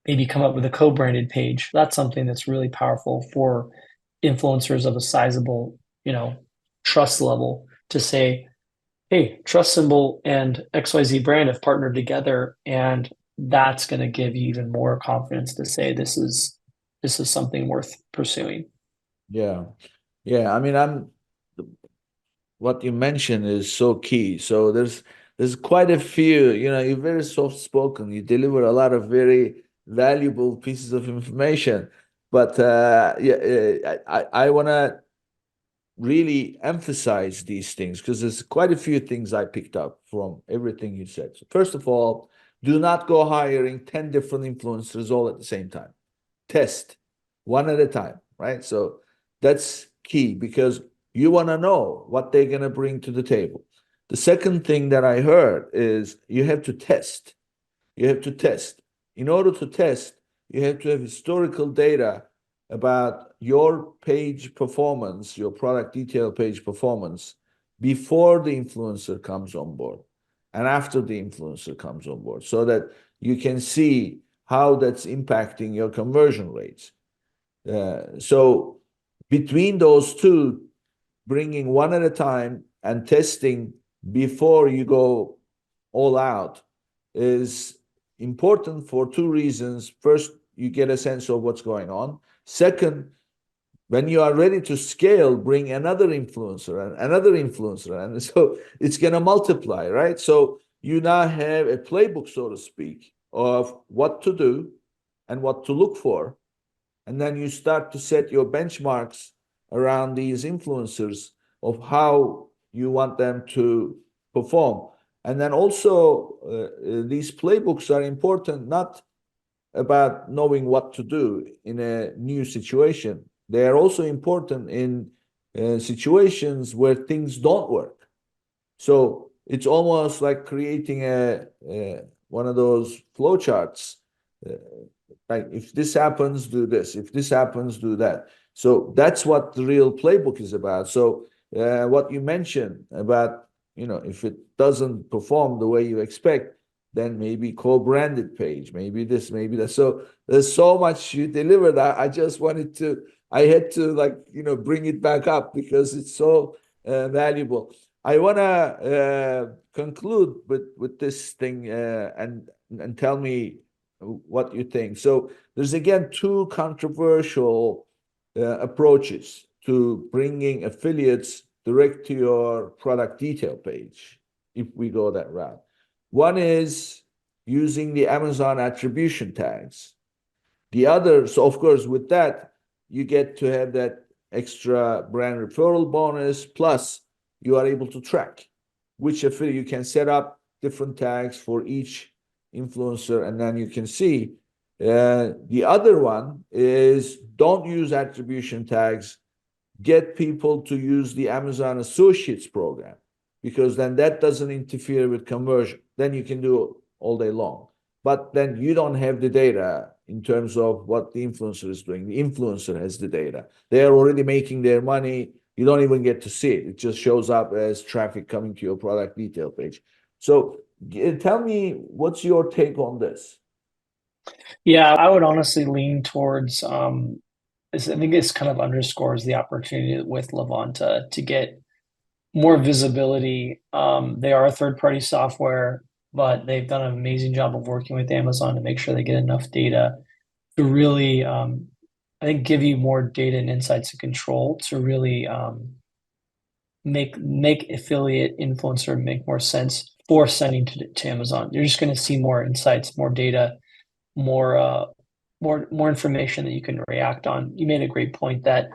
maybe come up with a co-branded page? That's something that's really powerful for influencers of a sizable, trust level to say, hey, trust symbol and XYZ brand have partnered together, and that's going to give you even more confidence to say this is something worth pursuing. Yeah. Yeah. I mean, what you mentioned is so key. So there's quite a few, you're very soft spoken. You deliver a lot of very valuable pieces of information. But yeah, I wanna really emphasize these things because there's quite a few things I picked up from everything you said. So first of all, do not go hiring 10 different influencers all at the same time. Test one at a time, right? So that's key because you want to know what they're going to bring to the table. The second thing that I heard is you have to test. You have to test. In order to test, you have to have historical data about your page performance, your product detail page performance before the influencer comes on board and after the influencer comes on board so that you can see how that's impacting your conversion rates. So between those two, bringing one at a time and testing before you go all out is important for two reasons. First, you get a sense of what's going on. Second, when you are ready to scale, bring another influencer and another influencer. And so it's going to multiply, right? So you now have a playbook, so to speak, of what to do and what to look for. And then you start to set your benchmarks around these influencers of how you want them to perform. And then also, these playbooks are important, not about knowing what to do in a new situation. They are also important in situations where things don't work. So it's almost like creating one of those flowcharts. Like if this happens, do this. If this happens, do that. So that's what the real playbook is about. So what you mentioned about, if it doesn't perform the way you expect, then maybe co-branded page, maybe this, maybe that. So there's so much you delivered. I just I had to bring it back up because it's so valuable. I want to conclude with this thing and tell me what you think. So there's again two controversial approaches to bringing affiliates direct to your product detail page if we go that route. One is using the Amazon attribution tags. The other, so of course, with that, you get to have that extra brand referral bonus, plus you are able to track which affiliate. You can set up different tags for each influencer, and then you can see. The other one is don't use attribution tags. Get people to use the Amazon Associates program because then that doesn't interfere with conversion. Then you can do it all day long. But then you don't have the data in terms of what the influencer is doing. The influencer has the data. They are already making their money. You don't even get to see it. It just shows up as traffic coming to your product detail page. So tell me, what's your take on this? Yeah, I would honestly lean towards I think this kind of underscores the opportunity with Levanta to get more visibility. They are a third-party software, but they've done an amazing job of working with Amazon to make sure they get enough data to really, I think, give you more data and insights and control to really make affiliate influencer make more sense for sending to Amazon. You're just going to see more insights, more data, more information that you can react on. You made a great point that,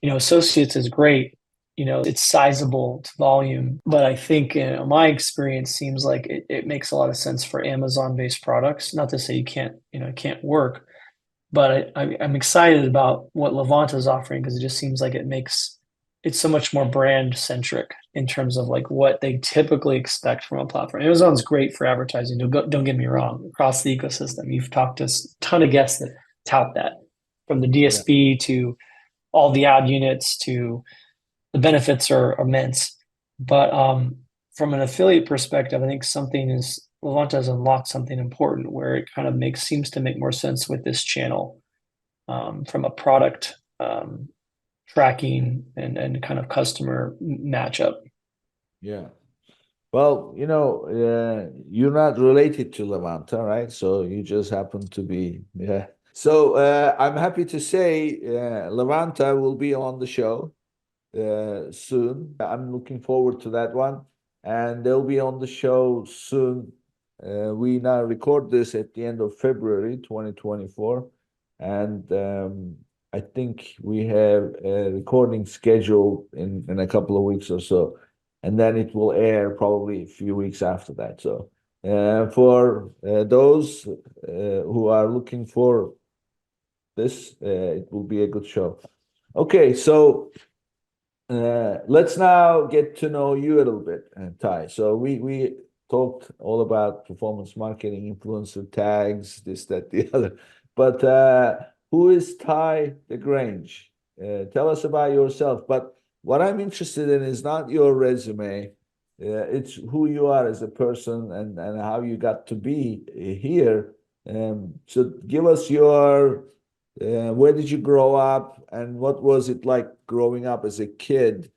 associates is great. It's sizable to volume, but I think my experience seems like it makes a lot of sense for Amazon-based products. Not to say it can't work, but I'm excited about what Levanta is offering because it just seems like it's so much more brand centric in terms of like what they typically expect from a platform. Amazon's great for advertising. Don't get me wrong. Across the ecosystem, you've talked to a ton of guests that tout that, from the DSP to all the ad units to the benefits are immense. But from an affiliate perspective, I think Levanta has unlocked something important where it kind of seems to make more sense with this channel from a product tracking and kind of customer matchup. Yeah. Well, you're not related to Levanta, right? So you just happen to be, yeah. So I'm happy to say Levanta will be on the show soon. I'm looking forward to that one. And they'll be on the show soon. We now record this at the end of February 2024. And I think we have a recording scheduled in a couple of weeks or so, and then it will air probably a few weeks after that. So, for those who are looking for this, it will be a good show. Okay, so let's now get to know you a little bit, Ty. So we talked all about performance marketing, influencer tags, this, that, the other. But who is Tye DeGrange? Tell us about yourself. But what I'm interested in is not your resume. It's who you are as a person and how you got to be here. So give us your where did you grow up, and what was it like growing up as a kid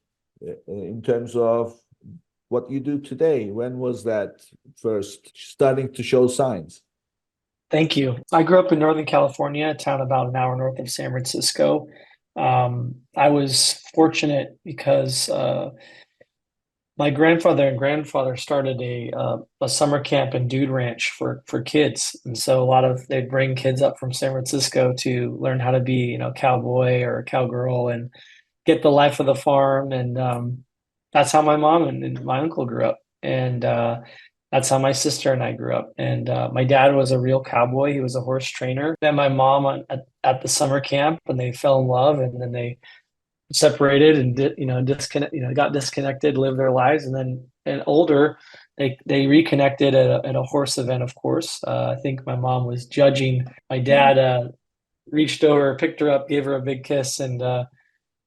in terms of what you do today? When was that first starting to show signs? Thank you. I grew up in Northern California, a town about an hour north of San Francisco. I was fortunate because my grandfather and grandfather started a summer camp and dude ranch for kids, and so a lot of they'd bring kids up from San Francisco to learn how to be, cowboy or cowgirl and get the life of the farm. And that's how my mom and my uncle grew up, and that's how my sister and I grew up. And my dad was a real cowboy; he was a horse trainer. Met my mom at the summer camp, and they fell in love, and then they separated and got disconnected, lived their lives, and then and older they reconnected at a horse event. Of course, I think my mom was judging. My dad reached over, picked her up, gave her a big kiss, and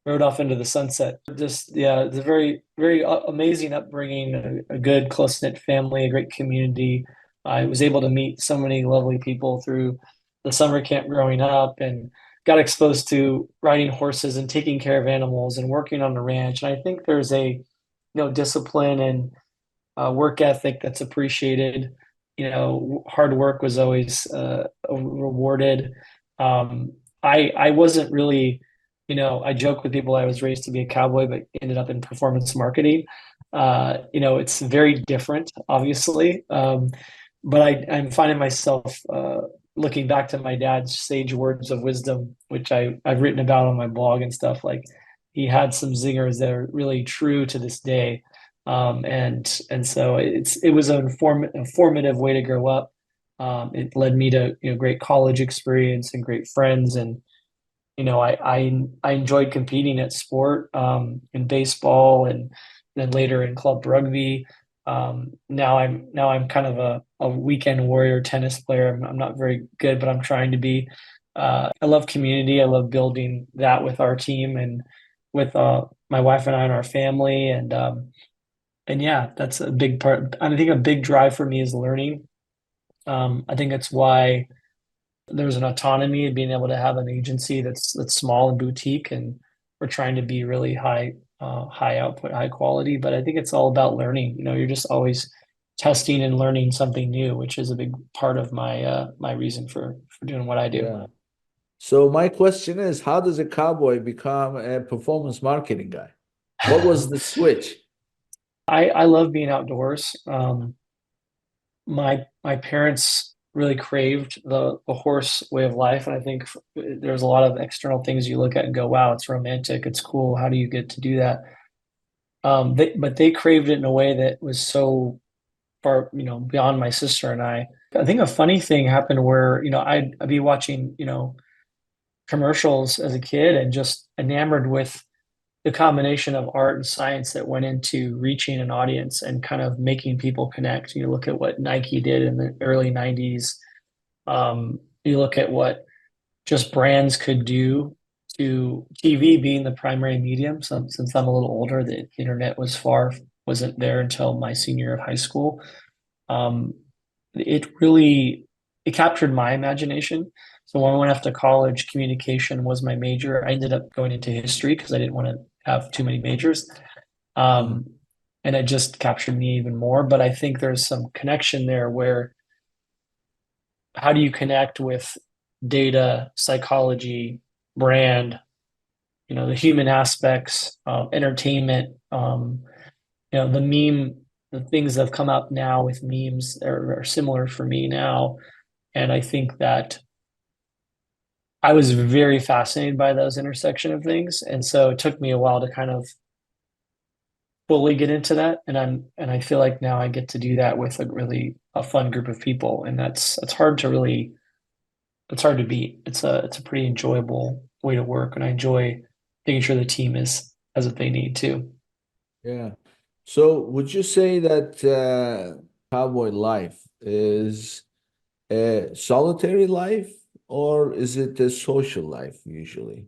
rode off into the sunset. Just yeah, it's a very very amazing upbringing, a good close knit family, a great community. I was able to meet so many lovely people through the summer camp growing up, and got exposed to riding horses and taking care of animals and working on the ranch. And I think there's a discipline and work ethic that's appreciated. Hard work was always rewarded. I wasn't really, I joke with people I was raised to be a cowboy, but ended up in performance marketing. It's very different, obviously. But I'm finding myself looking back to my dad's sage words of wisdom, which I've written about on my blog and stuff. Like, he had some zingers that are really true to this day. And so it was an informative way to grow up. It led me to great college experience and great friends. And I enjoyed competing at sport, in baseball, and then later in club rugby. Now I'm kind of a weekend warrior tennis player. I'm not very good, but I'm trying to be. I love community. I love building that with our team and with my wife and I and our family. And yeah, that's a big part. I think a big drive for me is learning. I think that's why there's an autonomy of being able to have an agency that's small and boutique, and we're trying to be really high output, high quality. But I think it's all about learning. You're just always testing and learning something new, which is a big part of my reason for doing what I do. Yeah. So my question is, how does a cowboy become a performance marketing guy? What was the switch? I love being outdoors. My parents really craved the horse way of life, and I think there's a lot of external things you look at and go, "Wow, it's romantic, it's cool. How do you get to do that?" But they craved it in a way that was so far, beyond my sister and I. I think a funny thing happened where, I'd be watching, commercials as a kid and just enamored with the combination of art and science that went into reaching an audience and kind of making people connect. You look at what Nike did in the early 90s. You look at what just brands could do to TV being the primary medium. So since I'm a little older, the internet wasn't there until my senior year of high school. Um, it captured my imagination. So when I went off to college, communication was my major. I ended up going into history because I didn't want to have too many majors. Mhm. Um, and it just captured me even more. But I think there's some connection there where how do you connect with data, psychology, brand, the human aspects, entertainment, the the things that have come up now with memes are similar for me now. And I think that I was very fascinated by those intersection of things. And so it took me a while to kind of fully get into that. And I feel like now I get to do that with a fun group of people. And that's hard to really, it's hard to beat. It's a pretty enjoyable way to work. And I enjoy making sure the team has what they need too. Yeah. So would you say that cowboy life is a solitary life or is it a social life usually?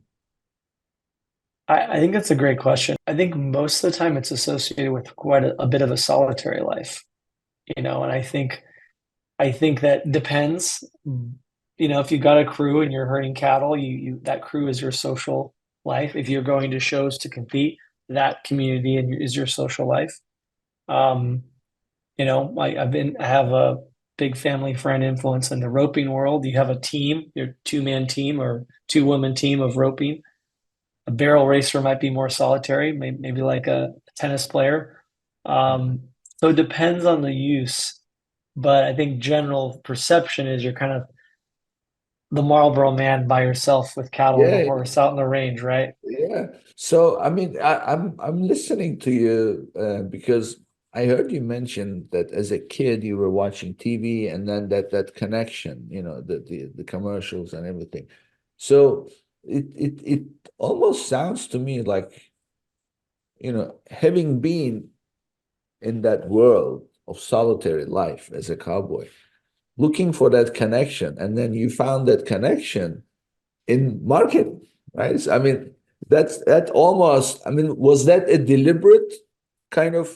I think that's a great question. I think most of the time it's associated with quite a bit of a solitary life, and I think that depends. If you got a crew and you're herding cattle, you that crew is your social life. If you're going to shows to compete, that community is your social life. Um, I have a big family friend influence in the roping world. You have a team, your two-man team or two-woman team of roping. A barrel racer might be more solitary, maybe like a tennis player. Um, so it depends on the use, but I think general perception is you're kind of the Marlboro man by yourself with cattle and a Yeah, horse out in the range, right? yeah. So I mean, I'm listening to you because I heard you mention that as a kid you were watching TV and then that connection, the commercials and everything. So it almost sounds to me like, having been in that world of solitary life as a cowboy, looking for that connection, and then you found that connection in marketing, right? I mean, that almost, I mean, was that a deliberate kind of,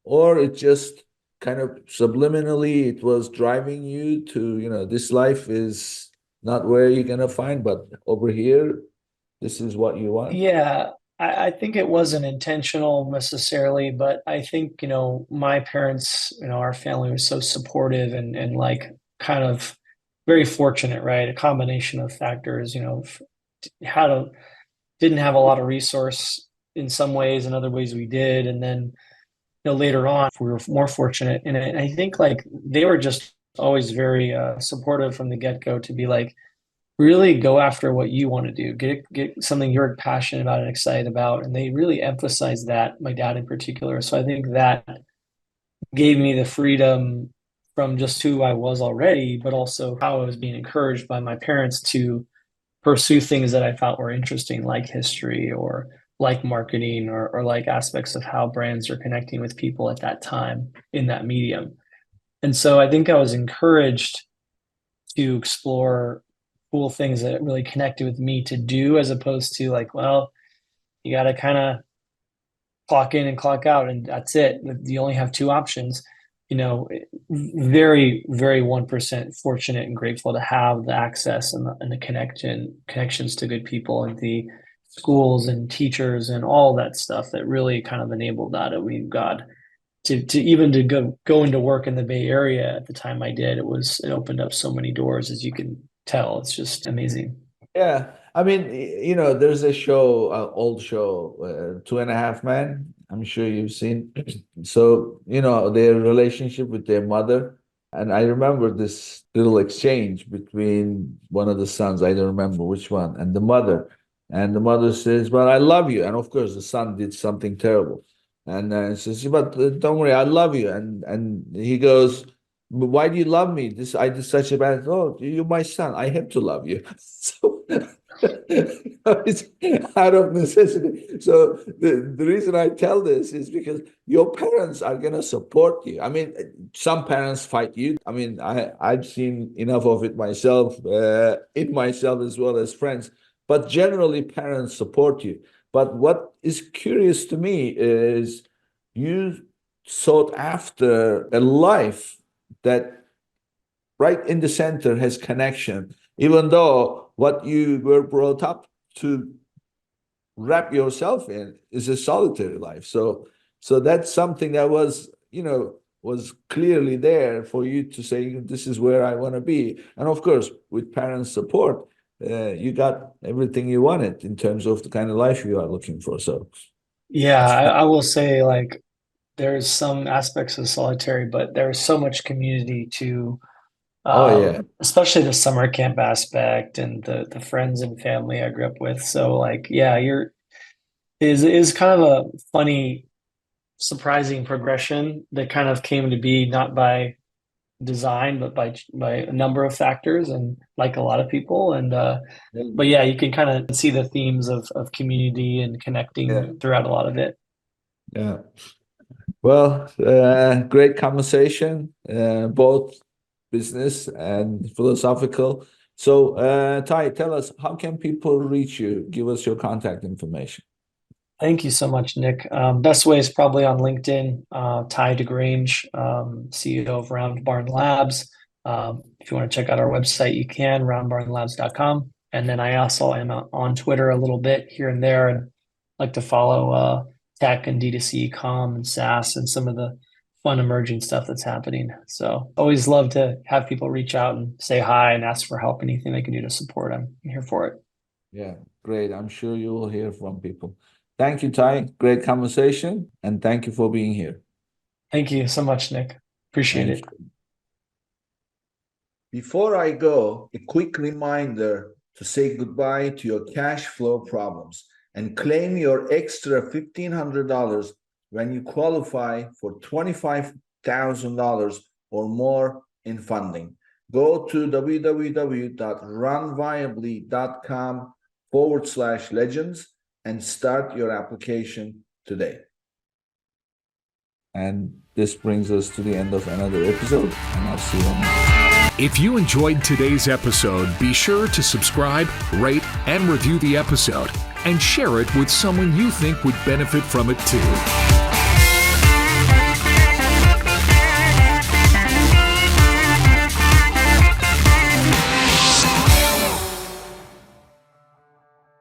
or it just kind of subliminally it was driving you to, this life is not where you're gonna find, but over here, this is what you want? Yeah, I think it wasn't intentional necessarily, but I think, my parents, our family was so supportive and like kind of very fortunate, right? A combination of factors, had a didn't have a lot of resource in some ways, in other ways we did. And then, later on, we were more fortunate. And I think like they were just always very supportive from the get-go to be like, really go after what you want to do. Get something you're passionate about and excited about. And they really emphasize that, my dad in particular. So I think that gave me the freedom from just who I was already, but also how I was being encouraged by my parents to pursue things that I thought were interesting, like history or like marketing or like aspects of how brands are connecting with people at that time in that medium. And so I think I was encouraged to explore cool things that really connected with me to do, as opposed to like, well, you got to kind of clock in and clock out, and that's it. You only have two options. Very, very 1% fortunate and grateful to have the access and the connections to good people and the schools and teachers and all that stuff that really kind of enabled that. I mean, God, to even to go into work in the Bay Area at the time I did, it opened up so many doors, as you can tell. It's just amazing. Yeah, I mean, there's a show, old show, Two and a Half Men. I'm sure you've seen. So, their relationship with their mother. And I remember this little exchange between one of the sons, I don't remember which one, and the mother. And the mother says, "But I love you." And of course, the son did something terrible. And says, "But don't worry, I love you." And he goes, "But why do you love me? I did such a bad. Oh, you're my son. I have to love you." So it's out of necessity. So the reason I tell this is because your parents are gonna support you. I mean, some parents fight you. I mean, I've seen enough of it myself, in myself as well as friends. But generally, parents support you. But what is curious to me is you sought after a life that right in the center has connection, even though what you were brought up to wrap yourself in is a solitary life. So that's something that was clearly there for you to say, this is where I want to be. And of course, with parents' support, you got everything you wanted in terms of the kind of life you are looking for. So Yeah, I will say like there's some aspects of solitary, but there's so much community to Oh yeah. Especially the summer camp aspect and the friends and family I grew up with. So like, yeah, is kind of a funny, surprising progression that kind of came to be not by design, but by a number of factors, and like a lot of people. And but yeah, you can kind of see the themes of community and Yeah. connecting throughout a lot of it. Yeah. Well, great conversation, both business and philosophical. So, Ty, tell us, how can people reach you? Give us your contact information. Thank you so much, Nick. Best way is probably on LinkedIn, Tye DeGrange, CEO of Round Barn Labs. If you want to check out our website, you can, roundbarnlabs.com. And then I also am on Twitter a little bit here and there, and like to follow tech and D2C, comm and SaaS and some of the fun emerging stuff that's happening. So always love to have people reach out and say hi and ask for help, anything they can do to support. I'm here for it. Yeah, great. I'm sure you will hear from people. Thank you, Ty. Great conversation, and thank you for being here. Thank you so much, Nick. Appreciate Thank it. you. Before I go, a quick reminder to say goodbye to your cash flow problems and claim your extra $1,500 when you qualify for $25,000 or more in funding. Go to www.runviably.com/legends and start your application today. And this brings us to the end of another episode, and I'll see you on next. If you enjoyed today's episode, be sure to subscribe, rate, and review the episode, and share it with someone you think would benefit from it too.